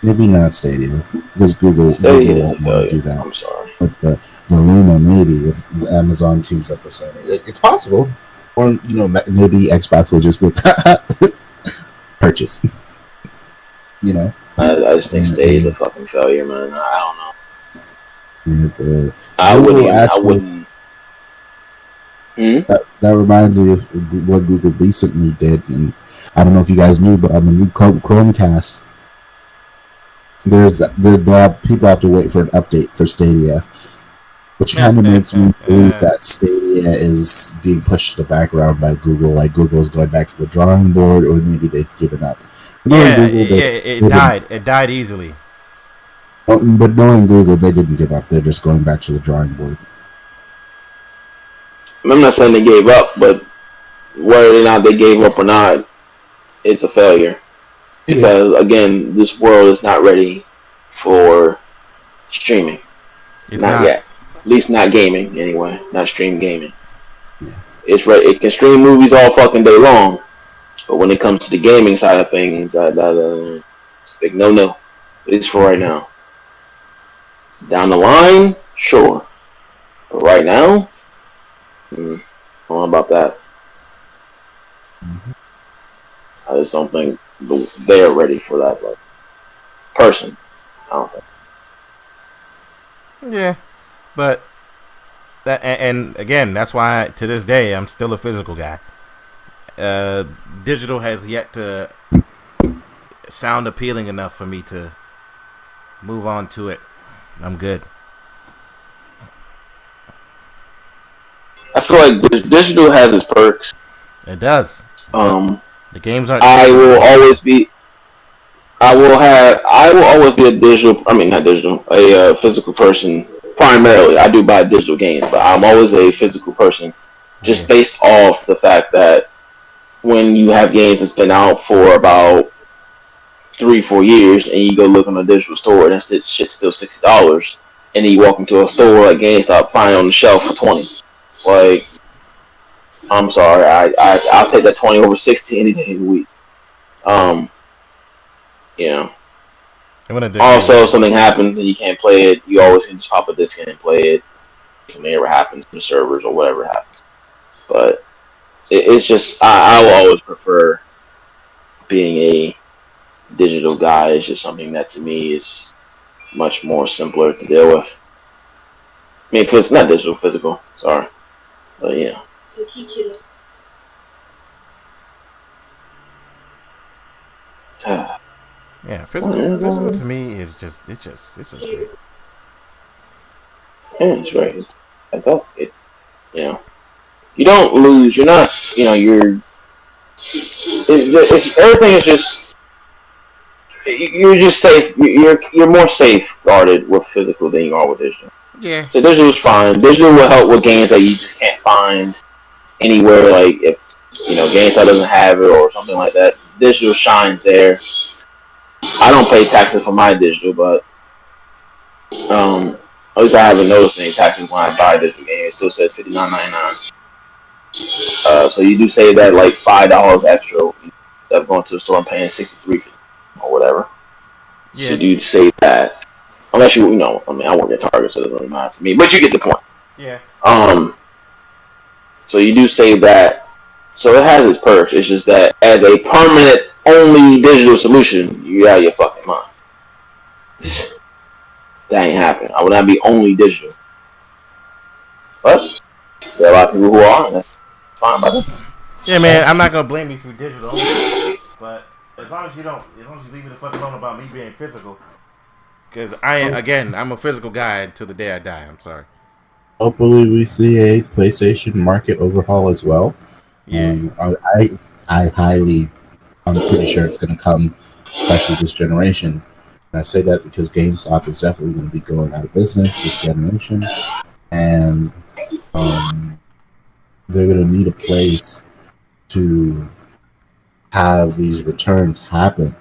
C: Maybe not Stadia, because Google won't want to do that.
B: I'm sorry.
C: But the Luna, maybe, if Amazon teams up with Sony. It's possible. Or, maybe Xbox will just be purchase.
B: I just think Stadia is a fucking failure, man. I don't know. I wouldn't.
C: That reminds me of what Google recently did, and I don't know if you guys knew, but on the new Chromecast, people have to wait for an update for Stadia, which kind of makes me believe that Stadia is being pushed to the background by Google. Like Google's going back to the drawing board, or maybe they've given up.
A: It died. It died easily.
C: But knowing Google, they didn't give up. They're just going back to the drawing board.
B: I'm not saying they gave up, but whether or not they gave up or not, it's a failure. Because, again, this world is not ready for streaming. It's not yet. At least not gaming, anyway. Not stream gaming.
C: Yeah.
B: It's right. It can stream movies all fucking day long. But when it comes to the gaming side of things, it's a big no-no. At least for right now. Down the line, sure. But right now, I don't know about that.
C: Mm-hmm.
B: I just don't think they're ready for that person. I don't think.
A: Yeah, but that and again, that's why to this day I'm still a physical guy. Digital has yet to sound appealing enough for me to move on to it. I'm good.
B: I feel like digital has its perks.
A: It does. The games aren't.
B: I will always be a digital. I mean, not digital. A physical person primarily. I do buy digital games, but I'm always a physical person, just based off the fact that when you have games that's been out for about 3-4 years, and you go look on a digital store, and that shit's still $60, and then you walk into a store like GameStop, find it on the shelf for $20. Like, I'm sorry, I'll take that 20 over 60 any day of the week. You know. Also, if something happens and you can't play it, you always can just pop a disc in and play it. If something ever happens to the servers or whatever happens. But it's just, I will always prefer being a digital guy. It's just something that to me is much more simpler to deal with. I mean, it's not digital, physical. Sorry. But yeah.
A: Yeah, physical to me is just it's just great.
B: Yeah, it's right. You know, you don't lose. You're not. You know, everything is just. You're just safe. You're more safe guarded with physical than you are with digital.
A: Yeah.
B: So digital is fine. Digital will help with games that you just can't find anywhere. Like if GameStop doesn't have it or something like that, digital shines there. I don't pay taxes for my digital, but at least I haven't noticed any taxes when I buy a digital game. It still says $59.99. So you do save that like $5 extra instead of going to the store and paying $63 or whatever. Yeah. So you do save that. Unless I mean, I work at Target, so it doesn't really matter for me. But you get the point.
A: Yeah.
B: So you do save that. So it has its perks. It's just that as a permanent only digital solution, you out of your fucking mind. That ain't happening. I would not be only digital. But there are a lot of people who are, and that's fine by them.
A: Yeah, man, I'm not gonna blame you for digital, but as long as you leave me the fuck alone about me being physical, because I'm a physical guy until the day I die. I'm sorry.
C: Hopefully, we see a PlayStation market overhaul as well.
A: Yeah,
C: I'm pretty sure it's going to come, especially this generation. And I say that because GameStop is definitely going to be going out of business this generation, and they're going to need a place to have these returns happen.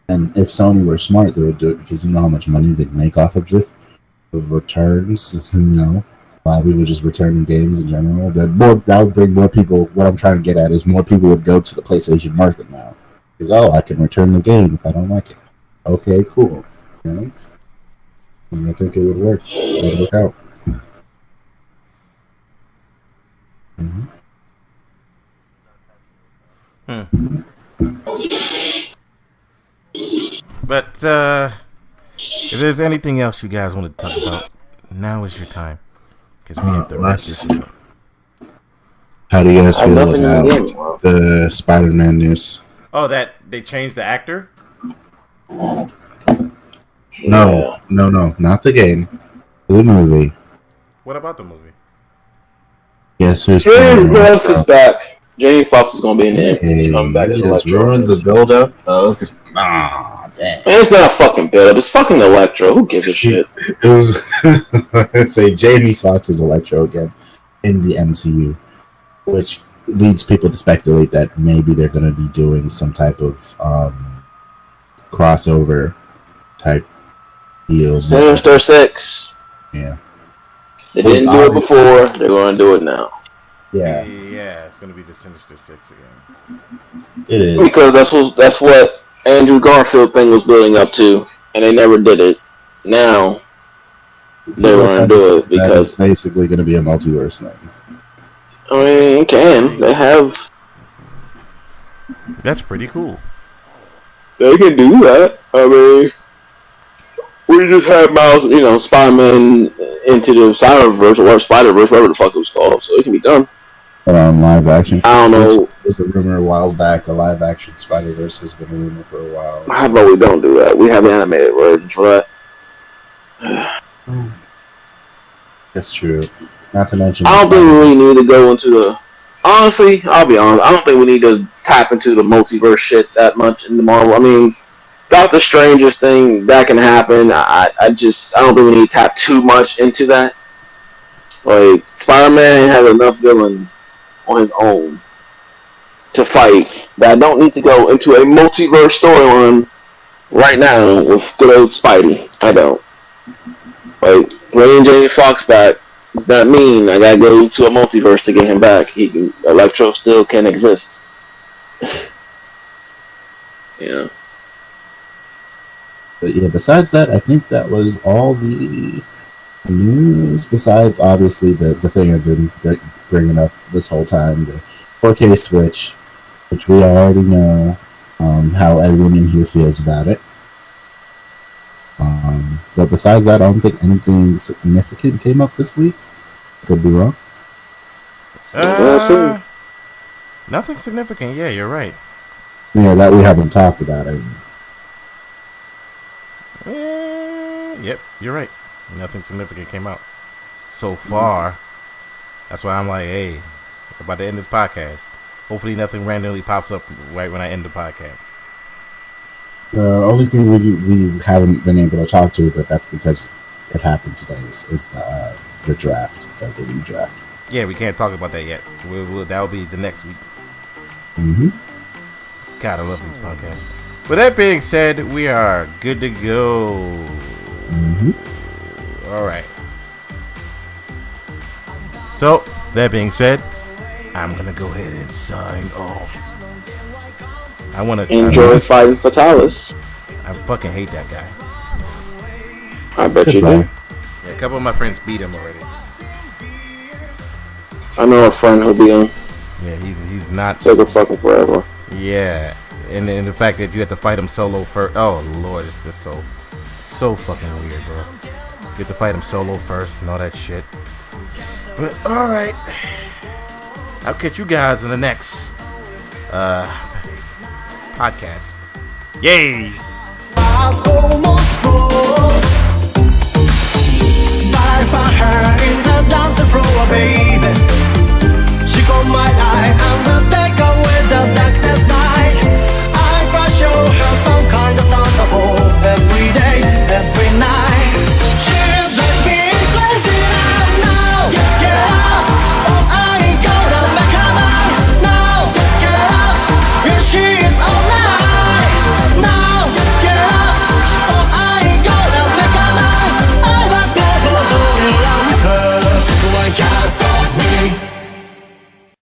C: And if Sony were smart, they would do it because you know how much money they'd make off of this, the returns. A lot of people just returning games in general. That would bring more people. What I'm trying to get at is more people would go to the PlayStation market now. Because I can return the game if I don't like it. Okay, cool. And I think it would work. It would work out. Mm-hmm.
A: But if there's anything else you guys want to talk about, now is your time. Because we have to wrap this shit up.
C: How do you guys feel about the Spider-Man news?
A: Oh, that they changed the actor?
C: No, not the game. The movie.
A: What about the movie?
C: Yes, who's
B: Jamie Foxx is back. Jamie Foxx is gonna be in the end. He's coming back as
C: you just
B: Electro.
C: ruined the build-up. Nah, damn.
B: Man, it's not a fucking build. It's fucking Electro. Who gives a shit?
C: It was say Jamie Foxx is Electro again in the MCU, which leads people to speculate that maybe they're going to be doing some type of crossover type deal.
B: Sinister Six.
C: Yeah.
B: They didn't do it before. They're going to do it now.
C: Yeah.
A: Yeah, it's going to be the Sinister Six again.
C: It is.
B: Because that's what Andrew Garfield thing was building up to, and they never did it. Now they're going to do it because
C: it's basically going to be a multiverse thing.
B: I mean, they have.
A: That's pretty cool.
B: They can do that. I mean, we just had Miles, Spider-Man into the Spider-Verse or Spider-Verse, whatever the fuck it was called, so it can be done.
C: But on live action,
B: I don't know.
C: There's a rumor a while back. A live action Spider-Verse has been a rumor for a while.
B: How about we don't do that? We have animated versions for that.
C: That's true. Not to mention,
B: I don't think we really need to go into the. Honestly, I'll be honest. I don't think we need to tap into the multiverse shit that much in the Marvel. I mean, Doctor Strange's thing that can happen. I don't think we need to tap too much into that. Like Spider-Man has enough villains on his own to fight that I don't need to go into a multiverse storyline right now with good old Spidey. I don't. Like bringing Jamie Foxx back does not mean I gotta go to a multiverse to get him back. Electro still can exist. Yeah.
C: But yeah, besides that, I think that was all the news. Besides, obviously, the thing I've been bringing up this whole time, the 4K Switch, which we already know how everyone in here feels about it. But besides that, I don't think anything significant came up this week. Could be wrong.
A: Nothing significant. Yeah, you're right.
C: Yeah, that we haven't talked about it.
A: Yep, you're right. Nothing significant came out so far. That's why I'm like, hey, we're about to end this podcast. Hopefully nothing randomly pops up right when I end the podcast.
C: The only thing we haven't been able to talk to, but that's because it happened today, is the draft, the redraft.
A: Yeah, we can't talk about that yet. That'll be the next week.
C: Mm-hmm.
A: God, I love these podcasts. With that being said, we are good to go.
C: Mm-hmm.
A: All right. So, that being said, I'm going to go ahead and sign off. I want to
B: enjoy fighting Fatalis.
A: I fucking hate that guy.
B: I bet you do.
A: Yeah, a couple of my friends beat him already.
B: I know a friend who beat him.
A: Yeah, he's not.
B: Took a fucking forever.
A: Yeah, and the fact that you have to fight him solo first. Oh Lord, it's just so fucking weird, bro. You have to fight him solo first and all that shit. But all right, I'll catch you guys in the next podcast. Yay!